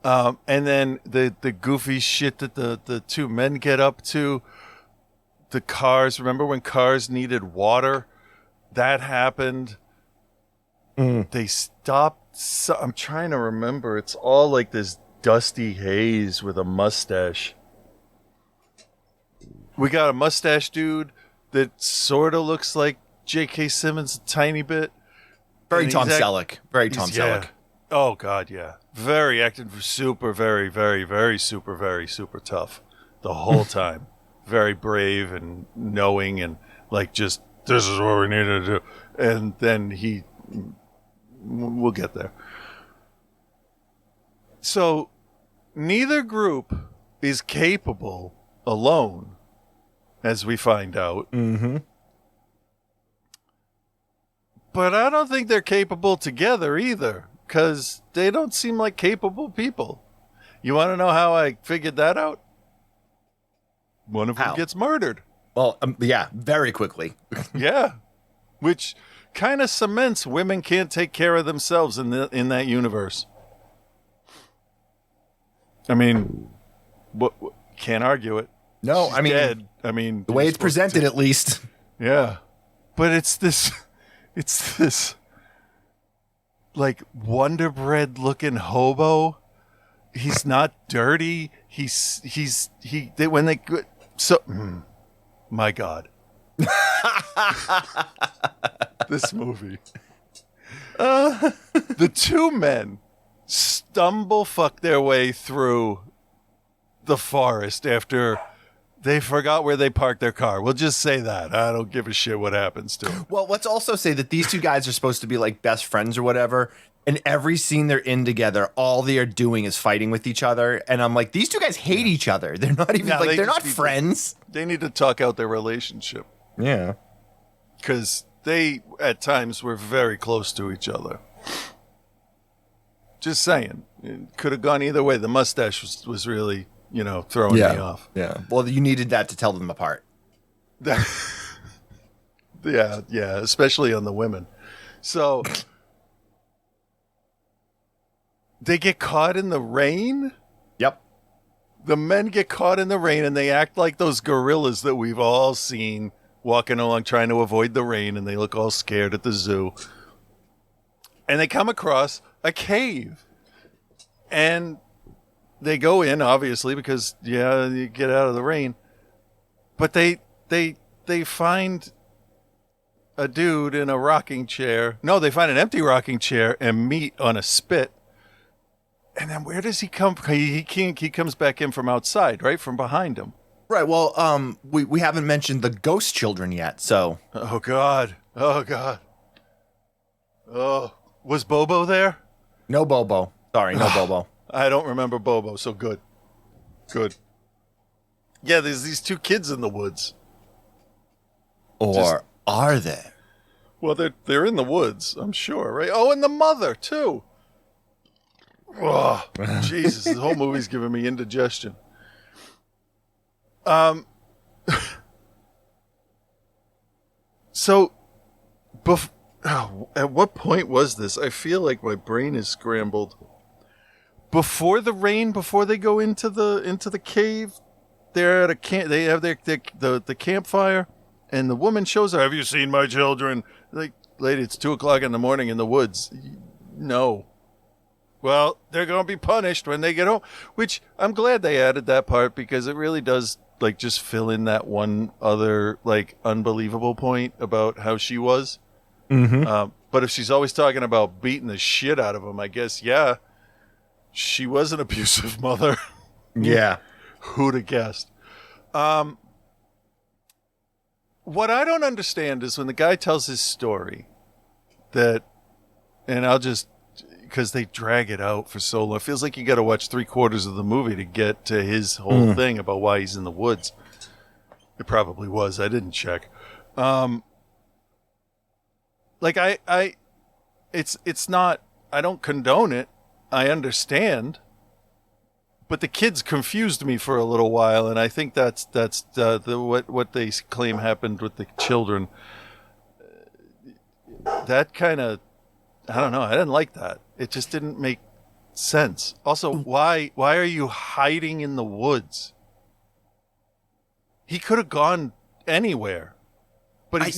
And then the goofy shit that the two men get up to, the cars. Remember when cars needed water? That happened. They stopped. I'm trying to remember. It's all like this dusty haze with a mustache. We got a mustache dude that sort of looks like J.K. Simmons a tiny bit. Very Tom Selleck. Very Tom Selleck. Oh, God, yeah. Very acting super, very, very, very super, very super tough the whole time. Very brave and knowing and like just, this is what we need to do. And then we'll get there. So neither group is capable alone, as we find out. Mm-hmm. But I don't think they're capable together either, because they don't seem like capable people. You want to know how I figured that out? One of them How? gets murdered. Well, yeah, very quickly. Yeah, which kind of cements women can't take care of themselves in that universe. I mean, can't argue it. No, She's I mean, dead. I mean, the way it's presented, at least. Yeah, but it's this like Wonder Bread looking hobo. He's not dirty. My God. This movie. The two men fuck their way through the forest after they forgot where they parked their car. We'll just say that. I don't give a shit what happens to them. Well, let's also say that these two guys are supposed to be like best friends or whatever. And every scene they're in together, all they are doing is fighting with each other. And I'm like, these two guys hate each other. They're not even they're not friends. They need to talk out their relationship. Yeah. Because they, at times, were very close to each other. Just saying. It could have gone either way. The mustache was really, throwing me off. Yeah. Well, you needed that to tell them apart. Yeah, especially on the women. So they get caught in the rain? Yep. The men get caught in the rain and they act like those gorillas that we've all seen walking along trying to avoid the rain, and they look all scared at the zoo. And they come across a cave. And they go in, obviously, because, you get out of the rain. But they find a dude in a rocking chair. No, they find an empty rocking chair and meat on a spit. And then where does he come from? He comes back in from outside, right? From behind him. Right. Well, we haven't mentioned the ghost children yet, so. Oh, God. Oh, was Bobo there? No Bobo. Sorry, no Bobo. I don't remember Bobo, so good. Good. Yeah, there's these two kids in the woods. Or are there? Well, they're in the woods, I'm sure, right? Oh, and the mother, too. Oh, Jesus, this whole movie's giving me indigestion. So, at what point was this? I feel like my brain is scrambled. Before the rain, before they go into the cave, they're at a camp. They have the campfire, and the woman shows her. Have you seen my children? Like, lady, it's 2:00 in the morning in the woods. No. Well, they're going to be punished when they get home, which I'm glad they added that part, because it really does, like, just fill in that one other, like, unbelievable point about how she was. Mm-hmm. But if she's always talking about beating the shit out of him, I guess, yeah, she was an abusive mother. Yeah. Who'd have guessed? What I don't understand is when the guy tells his story that, and I'll just, because they drag it out for so long. It feels like you got to watch 3/4 of the movie to get to his whole thing about why he's in the woods. It probably was. I didn't check. Like it's not. I don't condone it. I understand. But the kids confused me for a little while, and I think that's what they claim happened with the children. That kind of, I don't know. I didn't like that. It just didn't make sense. Also, why are you hiding in the woods? He could have gone anywhere. But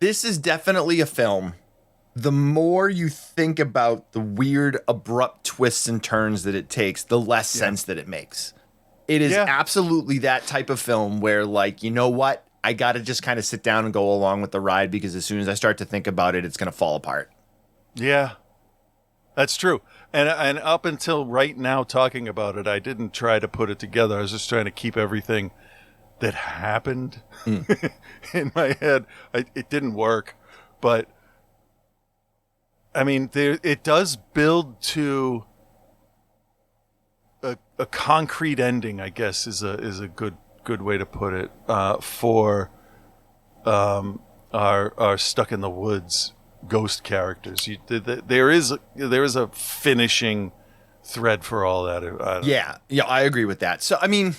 this is definitely a film. The more you think about the weird, abrupt twists and turns that it takes, the less sense that it makes. It is absolutely that type of film where, like, you know what? I got to just kind of sit down and go along with the ride, because as soon as I start to think about it, it's going to fall apart. Yeah, that's true. And up until right now, talking about it, I didn't try to put it together. I was just trying to keep everything that happened in my head. It didn't work, but I mean, it does build to a concrete ending, I guess, is a good way to put it, for our stuck in the woods ghost characters. There is a finishing thread for all that. Yeah, I agree with that. So, I mean,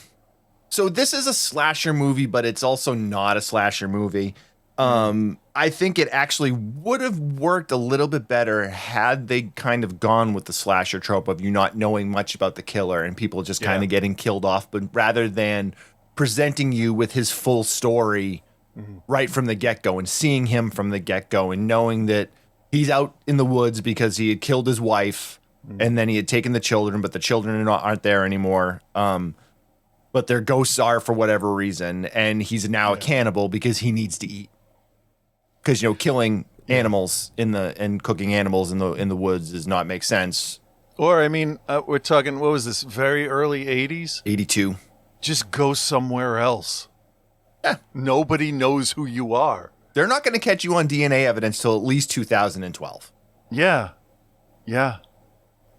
this is a slasher movie, but it's also not a slasher movie. I think it actually would have worked a little bit better had they kind of gone with the slasher trope of you not knowing much about the killer and people just kind of getting killed off, but rather than presenting you with his full story right from the get-go and seeing him from the get-go and knowing that he's out in the woods because he had killed his wife and then he had taken the children, but the children aren't there anymore. But their ghosts are for whatever reason, and he's now a cannibal because he needs to eat. Because killing animals and cooking animals in the woods does not make sense. Or I mean, we're talking, what was this? Very early 80s? 82. Just go somewhere else. Yeah. Nobody knows who you are. They're not going to catch you on DNA evidence till at least 2012. Yeah.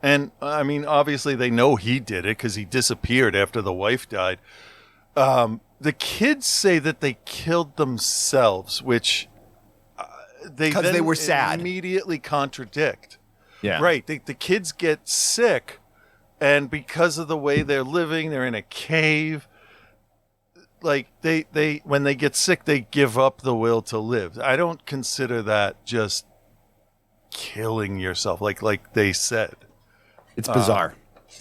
And I mean, obviously they know he did it because he disappeared after the wife died. The kids say that they killed themselves, which because they were sad. Immediately contradict. Yeah. Right. The kids get sick, and because of the way they're living, they're in a cave. Like they when they get sick, they give up the will to live. I don't consider that just killing yourself, like they said. It's bizarre.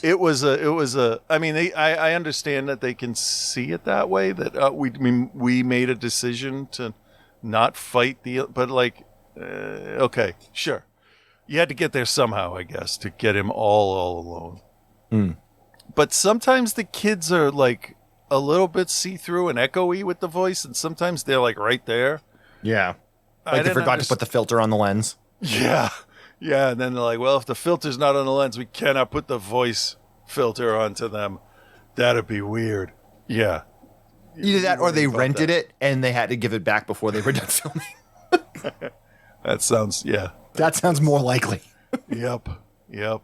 It was a. I mean, I understand that they can see it that way. That we made a decision to not fight but like, okay, sure. You had to get there somehow, I guess, to get him all alone. But sometimes the kids are like a little bit see-through and echoey with the voice, and sometimes they're like right there. Yeah. Like they forgot to put the filter on the lens. Yeah. Yeah, and then they're like, well, if the filter's not on the lens, we cannot put the voice filter onto them. That'd be weird. Yeah. Either that or they rented it and they had to give it back before they were done filming. That sounds, yeah. That sounds more likely. Yep. The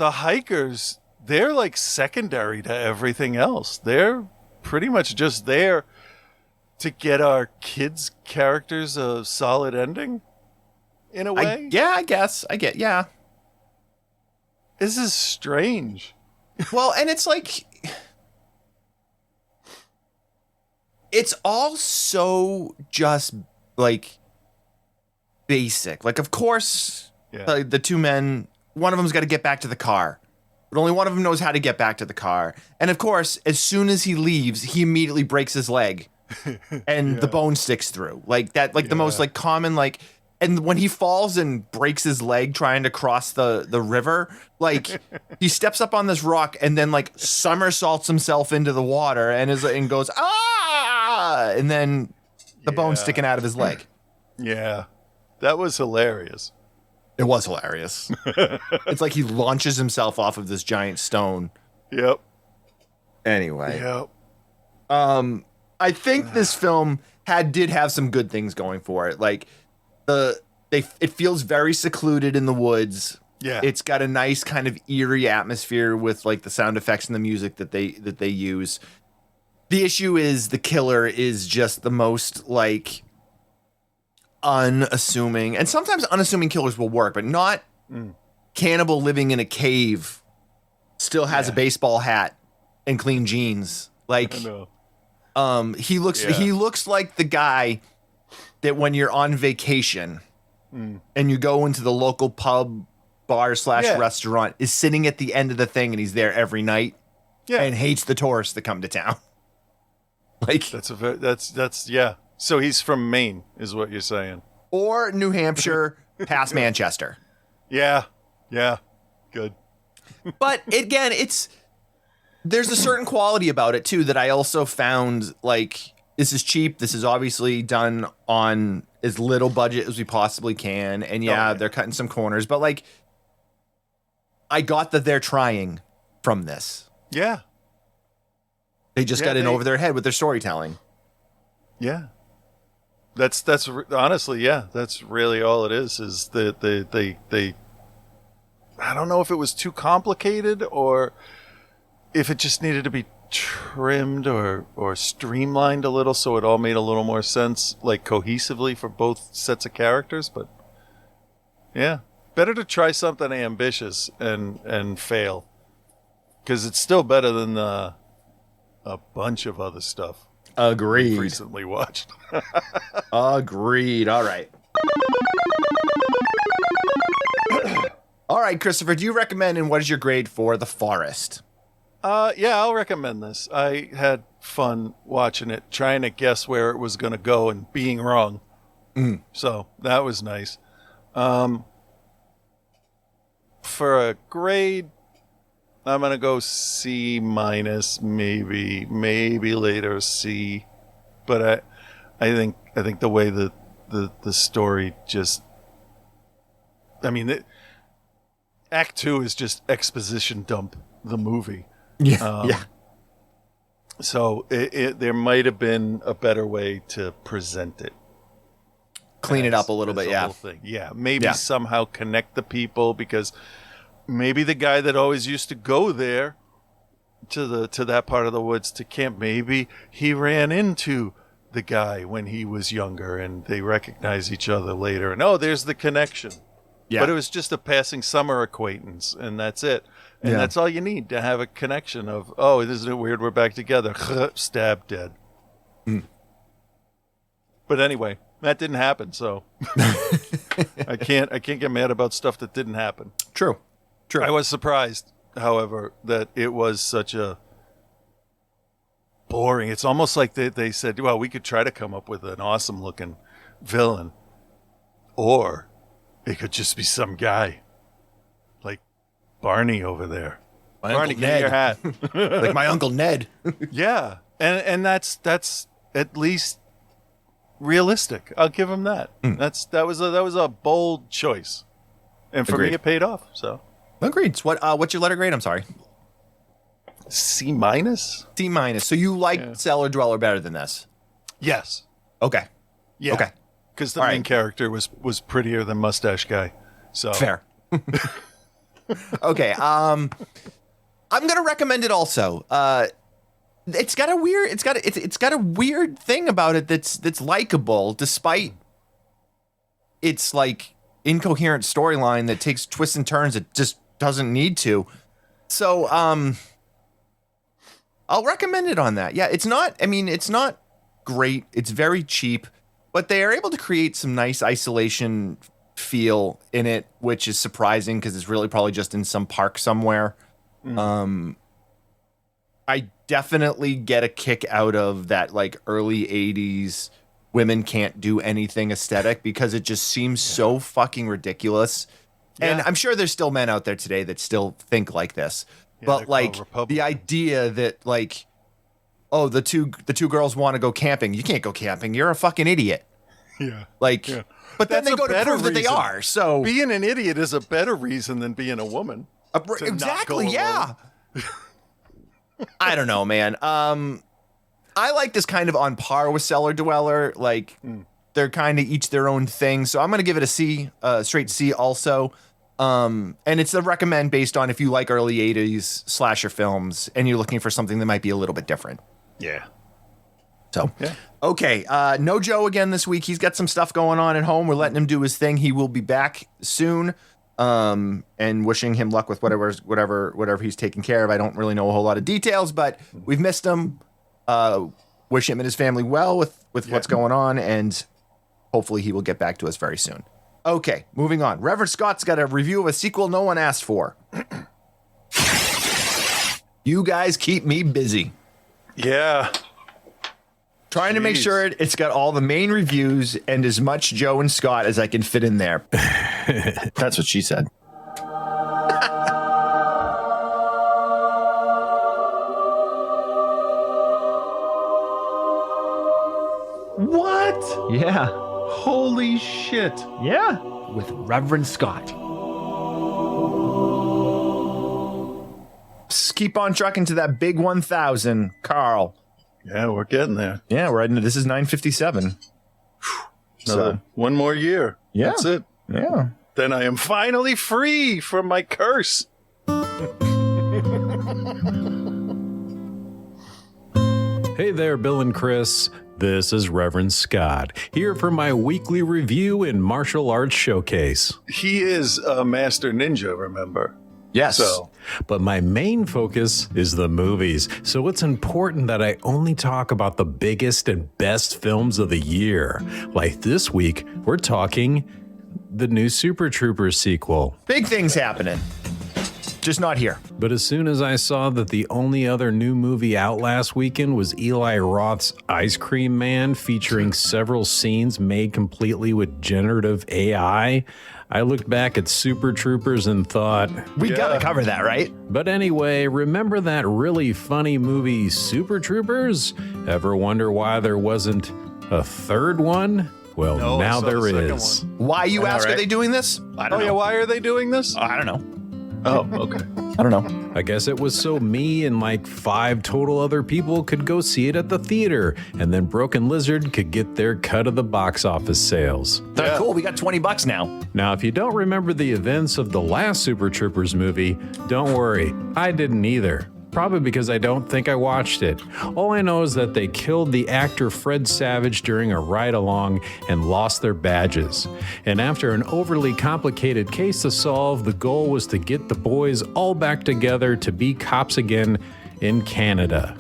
hikers, they're like secondary to everything else. They're pretty much just there to get our kids' characters a solid ending, in a way. I guess. Yeah. This is strange. Well, and it's like, it's all so just like basic. Like, of course, the two men, one of them's got to get back to the car. But only one of them knows how to get back to the car. And of course, as soon as he leaves, he immediately breaks his leg. And the bone sticks through like that, like the most like common, like, and when he falls and breaks his leg trying to cross the river, like he steps up on this rock and then like somersaults himself into the water and goes, and then the bone sticking out of his leg. Yeah, that was hilarious. It was hilarious. It's like he launches himself off of this giant stone. Yep. Anyway. Yep. I think this film did have some good things going for it. Like it feels very secluded in the woods. Yeah. It's got a nice kind of eerie atmosphere with like the sound effects and the music that they use. The issue is the killer is just the most like unassuming, and sometimes unassuming killers will work, but not cannibal living in a cave still has a baseball hat and clean jeans. Like, he looks like the guy that when you're on vacation and you go into the local pub, bar / restaurant, is sitting at the end of the thing and he's there every night and hates the tourists that come to town. Like that's So he's from Maine, is what you're saying, or New Hampshire, past Manchester. Yeah, good. But again, there's a certain quality about it too that I also found, like, this is cheap. This is obviously done on as little budget as we possibly can. And they're cutting some corners, but like, I got that they're trying from this. Yeah. They just got in over their head with their storytelling. Yeah. That's honestly, that's really all it is that they I I don't know if it was too complicated or if it just needed to be trimmed or streamlined a little so it all made a little more sense, like cohesively for both sets of characters. But yeah, better to try something ambitious and fail, because it's still better than a bunch of other stuff Agreed. we've recently watched. Agreed. All right. All right, Christopher, do you recommend, and what is your grade for The Forest? Yeah, I'll recommend this. I had fun watching it, trying to guess where it was going to go and being wrong. So that was nice. For a grade, I'm going to go C minus, maybe later C. But I think the way the story just, I mean, Act 2 is just exposition dump the movie. Yeah. So there might have been a better way to present it. Clean it up a little bit, the yeah. whole thing. Yeah, maybe somehow connect the people, because maybe the guy that always used to go there to that part of the woods to camp, maybe he ran into the guy when he was younger and they recognize each other later, and there's the connection. Yeah. But it was just a passing summer acquaintance, and that's it. And that's all you need to have a connection of, isn't it weird we're back together? Stab, dead. But anyway, that didn't happen, so I can't get mad about stuff that didn't happen. True. I was surprised, however, that it was such a boring. It's almost like they said, well, we could try to come up with an awesome looking villain, or it could just be some guy like Barney over there. Barney, give me your hat. Like my Uncle Ned. Yeah, and that's at least realistic. I'll give him that. That was a bold choice, and for Agreed. me, it paid off. So Agreed. What's your letter grade? I'm sorry. C minus. C minus. So you like Cellar Dweller better than this? Yes. Okay. Yeah. Okay. Because the All main right. character was prettier than Mustache Guy. So Fair. Okay. I'm gonna recommend it also. It's got a weird thing about it that's likable, despite its like incoherent storyline that takes twists and turns it just doesn't need to. So I'll recommend it on that. Yeah, it's not great. It's very cheap, but they are able to create some nice isolation feel in it, which is surprising because it's really probably just in some park somewhere. I definitely get a kick out of that like early 80s women can't do anything aesthetic, because it just seems so fucking ridiculous. And I'm sure there's still men out there today that still think like this. But like the idea that like, the two girls want to go camping. You can't go camping. You're a fucking idiot. Yeah. Like, but then That's they go to prove that they are. So being an idiot is a better reason than being a woman. Exactly. Yeah. I don't know, man. I like this kind of on par with Cellar Dweller. Like they're kind of each their own thing. So I'm going to give it a C, straight C also. And it's a recommend based on if you like early 80s slasher films and you're looking for something that might be a little bit different. Yeah. So, okay. No Joe again this week. He's got some stuff going on at home. We're letting him do his thing. He will be back soon. And wishing him luck with whatever he's taking care of. I don't really know a whole lot of details, but we've missed him. Wish him and his family well with what's going on, and hopefully he will get back to us very soon. Okay, moving on. Reverend Scott's got a review of a sequel no one asked for. You guys keep me busy. Yeah. Trying to make sure it's got all the main reviews and as much Joe and Scott as I can fit in there. That's what she said. What? Yeah. Holy shit. Yeah. With Reverend Scott. Just keep on trucking to that big 1,000, Carl. Yeah, we're getting there. Yeah, we're heading to, this is 957. Another one more year. Yeah. That's it. Yeah. then I am finally free from my curse. Hey there, Bill and Chris. This is Reverend Scott, here for my weekly review and martial arts showcase. He is a master ninja, remember? Yes. But my main focus is the movies, so it's important that I only talk about the biggest and best films of the year. Like this week, we're talking the new Super Troopers sequel. Big things happening. Just not here. But as soon as I saw that the only other new movie out last weekend was Eli Roth's Ice Cream Man, featuring several scenes made completely with generative AI, I looked back at Super Troopers and thought, we gotta cover that, right? But anyway, remember that really funny movie Super Troopers? Ever wonder why there wasn't a third one? Well, No, I now saw the there second is. one. Why, you ask, right? are they doing this? I don't know. Yeah, why are they doing this? I don't know. Oh, okay. I don't know. I guess it was so me and like 5 total other people could go see it at the theater, and then Broken Lizard could get their cut of the box office sales. They're cool. We got $20 now. Now, if you don't remember the events of the last Super Troopers movie, don't worry, I didn't either. Probably because I don't think I watched it. All I know is that they killed the actor Fred Savage during a ride-along and lost their badges. And after an overly complicated case to solve, the goal was to get the boys all back together to be cops again in Canada,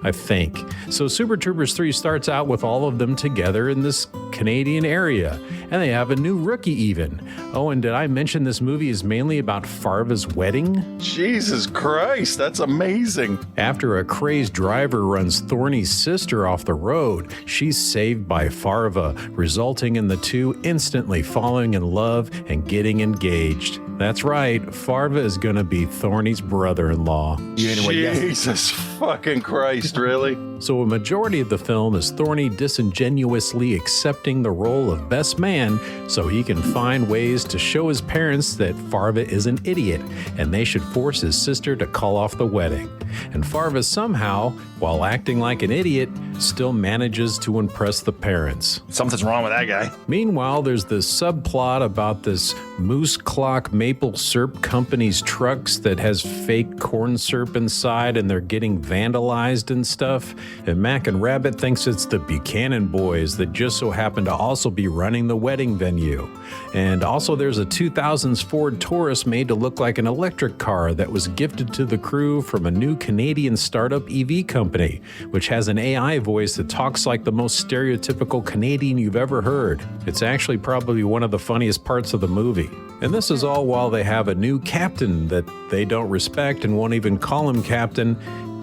I think. So Super Troopers 3 starts out with all of them together in this Canadian area, and they have a new rookie even. Oh, and did I mention this movie is mainly about Farva's wedding? Jesus Christ, that's amazing. After a crazed driver runs Thorny's sister off the road, she's saved by Farva, resulting in the two instantly falling in love and getting engaged. That's right, Farva is gonna be Thorny's brother-in-law. Jesus fucking Christ, really? So a majority of the film is Thorny disingenuously accepting the role of best man so he can find ways to show his parents that Farva is an idiot and they should force his sister to call off the wedding. And Farva somehow, while acting like an idiot, still manages to impress the parents. Something's wrong with that guy. Meanwhile, there's this subplot about this Moose Clock Maple Syrup Company's trucks that has fake corn syrup inside and they're getting vandalized and stuff. And Mac and Rabbit thinks it's the Buchanan boys that just so happen to also be running the wedding venue. And also there's a 2000s Ford Taurus made to look like an electric car that was gifted to the crew from a new Canadian startup EV company, which has an AI voice that talks like the most stereotypical Canadian you've ever heard. It's actually probably one of the funniest parts of the movie. And this is all while they have a new captain that they don't respect and won't even call him captain.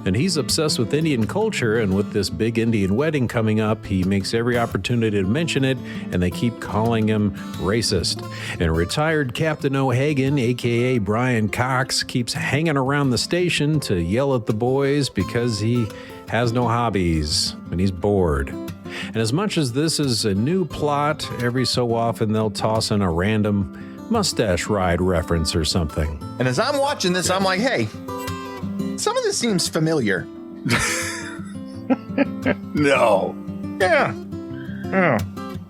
And he's obsessed with Indian culture, and with this big Indian wedding coming up, he makes every opportunity to mention it, and they keep calling him racist. And retired Captain O'Hagan, aka Brian Cox, keeps hanging around the station to yell at the boys because he has no hobbies and he's bored. And as much as this is a new plot, every so often they'll toss in a random mustache ride reference or something. And as I'm watching this, I'm like, hey, some of this seems familiar. No. Yeah.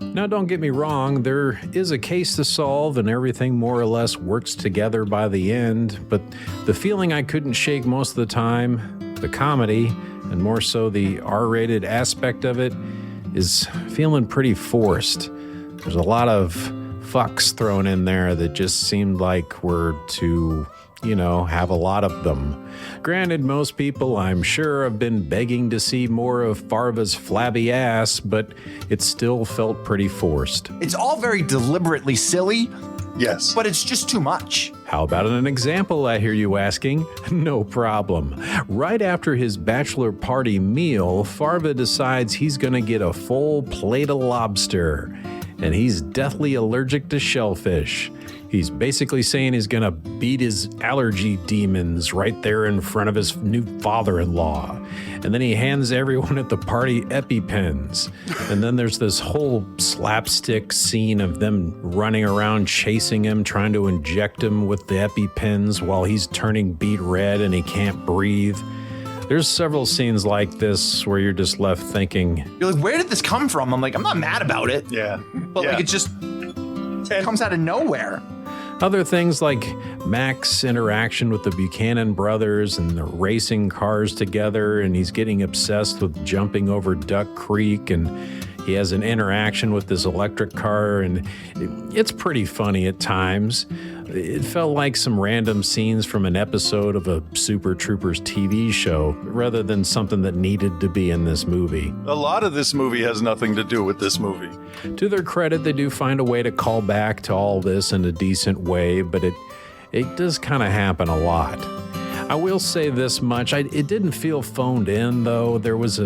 Now, don't get me wrong, there is a case to solve and everything more or less works together by the end, but the feeling I couldn't shake most of the time, the comedy, and more so the R-rated aspect of it, is feeling pretty forced. There's a lot of fucks thrown in there that just seemed like were to, have a lot of them. Granted, most people, I'm sure, have been begging to see more of Farva's flabby ass, but it still felt pretty forced. It's all very deliberately silly. Yes. But it's just too much. How about an example, I hear you asking? No problem. Right after his bachelor party meal, Farva decides he's gonna get a full plate of lobster, and he's deathly allergic to shellfish. He's basically saying he's gonna beat his allergy demons right there in front of his new father-in-law. And then he hands everyone at the party EpiPens. And then there's this whole slapstick scene of them running around chasing him, trying to inject him with the EpiPens while he's turning beet red and he can't breathe. There's several scenes like this where you're just left thinking, you're like, where did this come from? I'm like, I'm not mad about it. Yeah. But it just comes out of nowhere. Other things like Mac's interaction with the Buchanan brothers and the racing cars together, and he's getting obsessed with jumping over Duck Creek, and he has an interaction with this electric car, and it's pretty funny at times. It felt like some random scenes from an episode of a Super Troopers TV show rather than something that needed to be in this movie. A lot of this movie has nothing to do with this movie. To their credit, they do find a way to call back to all this in a decent way, but it does kind of happen a lot. I will say this much, it didn't feel phoned in, though. There's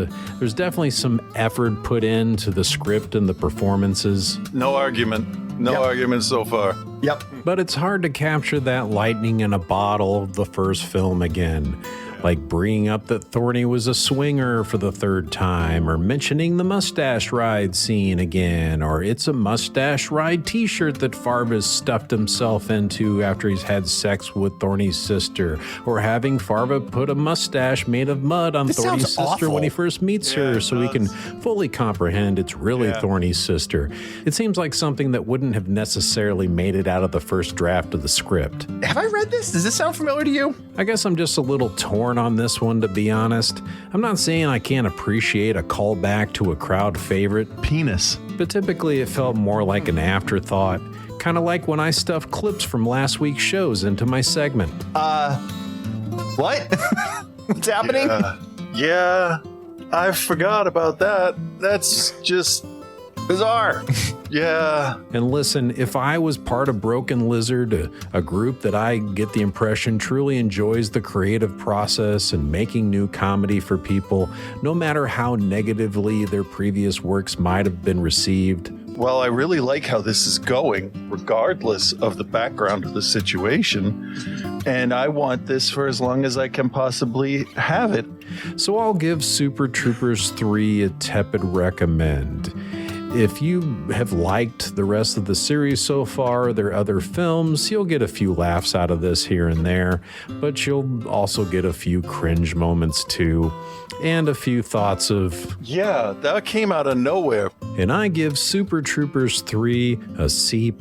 definitely some effort put into the script and the performances. No argument. No argument so far. Yep. But it's hard to capture that lightning in a bottle of the first film again. Like bringing up that Thorny was a swinger for the third time, or mentioning the mustache ride scene again, or it's a mustache ride t-shirt that Farva stuffed himself into after he's had sex with Thorny's sister, or having Farva put a mustache made of mud on Thorny's sister when he first meets her so he can fully comprehend it's really Thorny's sister. It seems like something that wouldn't have necessarily made it out of the first draft of the script. Have I read this? Does this sound familiar to you? I guess I'm just a little torn on this one, to be honest. I'm not saying I can't appreciate a callback to a crowd favorite, Penis, but typically it felt more like an afterthought, kind of like when I stuffed clips from last week's shows into my segment. What? What's happening? Yeah, I forgot about that. That's just bizarre. Yeah. And listen, if I was part of Broken Lizard, a group that I get the impression truly enjoys the creative process and making new comedy for people, no matter how negatively their previous works might have been received. Well, I really like how this is going, regardless of the background of the situation. And I want this for as long as I can possibly have it. So I'll give Super Troopers 3 a tepid recommend. If you have liked the rest of the series so far, or their other films, you'll get a few laughs out of this here and there, but you'll also get a few cringe moments too, and a few thoughts of, yeah, that came out of nowhere. And I give Super Troopers 3 a C+.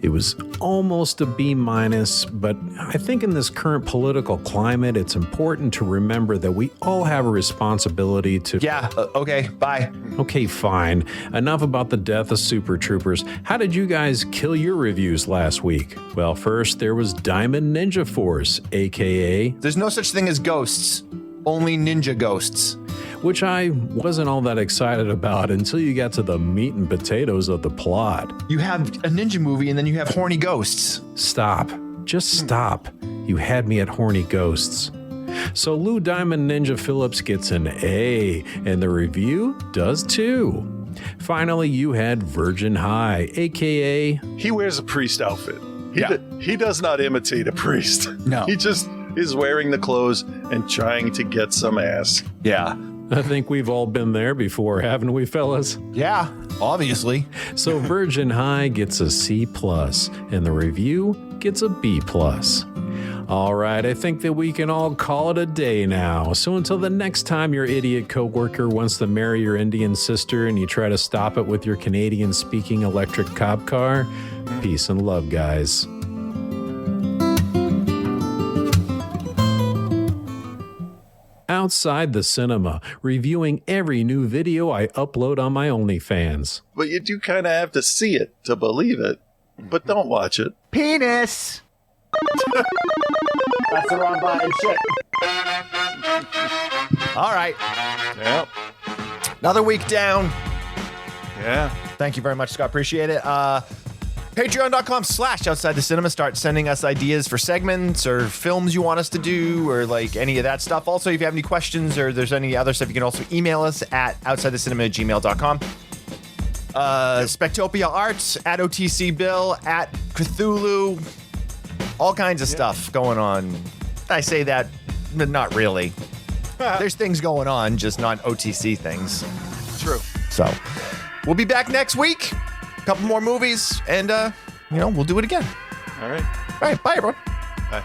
It was almost a B-, but I think in this current political climate, it's important to remember that we all have a responsibility to... Yeah, okay, bye. Okay, fine. Enough about the death of Super Troopers. How did you guys kill your reviews last week? Well, first, there was Diamond Ninja Force, a.k.a. There's no such thing as ghosts, only ninja ghosts. Which I wasn't all that excited about until you got to the meat and potatoes of the plot. You have a ninja movie and then you have horny ghosts. Stop. Just stop. You had me at horny ghosts. So Lou Diamond Ninja Phillips gets an A, and the review does too. Finally, you had Virgin High, a.k.a. He wears a priest outfit. He does not imitate a priest. No. He just is wearing the clothes and trying to get some ass. Yeah. I think we've all been there before, haven't we, fellas? Yeah, obviously. So Virgin High gets a C+, and the review gets a B+. All right, I think that we can all call it a day now. So until the next time your idiot coworker wants to marry your Indian sister and you try to stop it with your Canadian-speaking electric cop car, peace and love, guys. Outside the cinema, reviewing every new video I upload on my OnlyFans. But you do kind of have to see it to believe it. But don't watch it. Penis! That's the wrong button. Shit. All right. Yeah. Another week down. Yeah. Thank you very much, Scott. Appreciate it. Patreon.com/outside the cinema. Start sending us ideas for segments or films you want us to do or like any of that stuff. Also, if you have any questions or there's any other stuff, you can also email us at outsidethecinema@gmail.com. Spectopia Arts at OTC Bill at Cthulhu. All kinds of stuff going on. I say that, but not really. There's things going on, just not OTC things. True. So we'll be back next week. A couple more movies, and we'll do it again. All right. All right. Bye, everyone. Bye.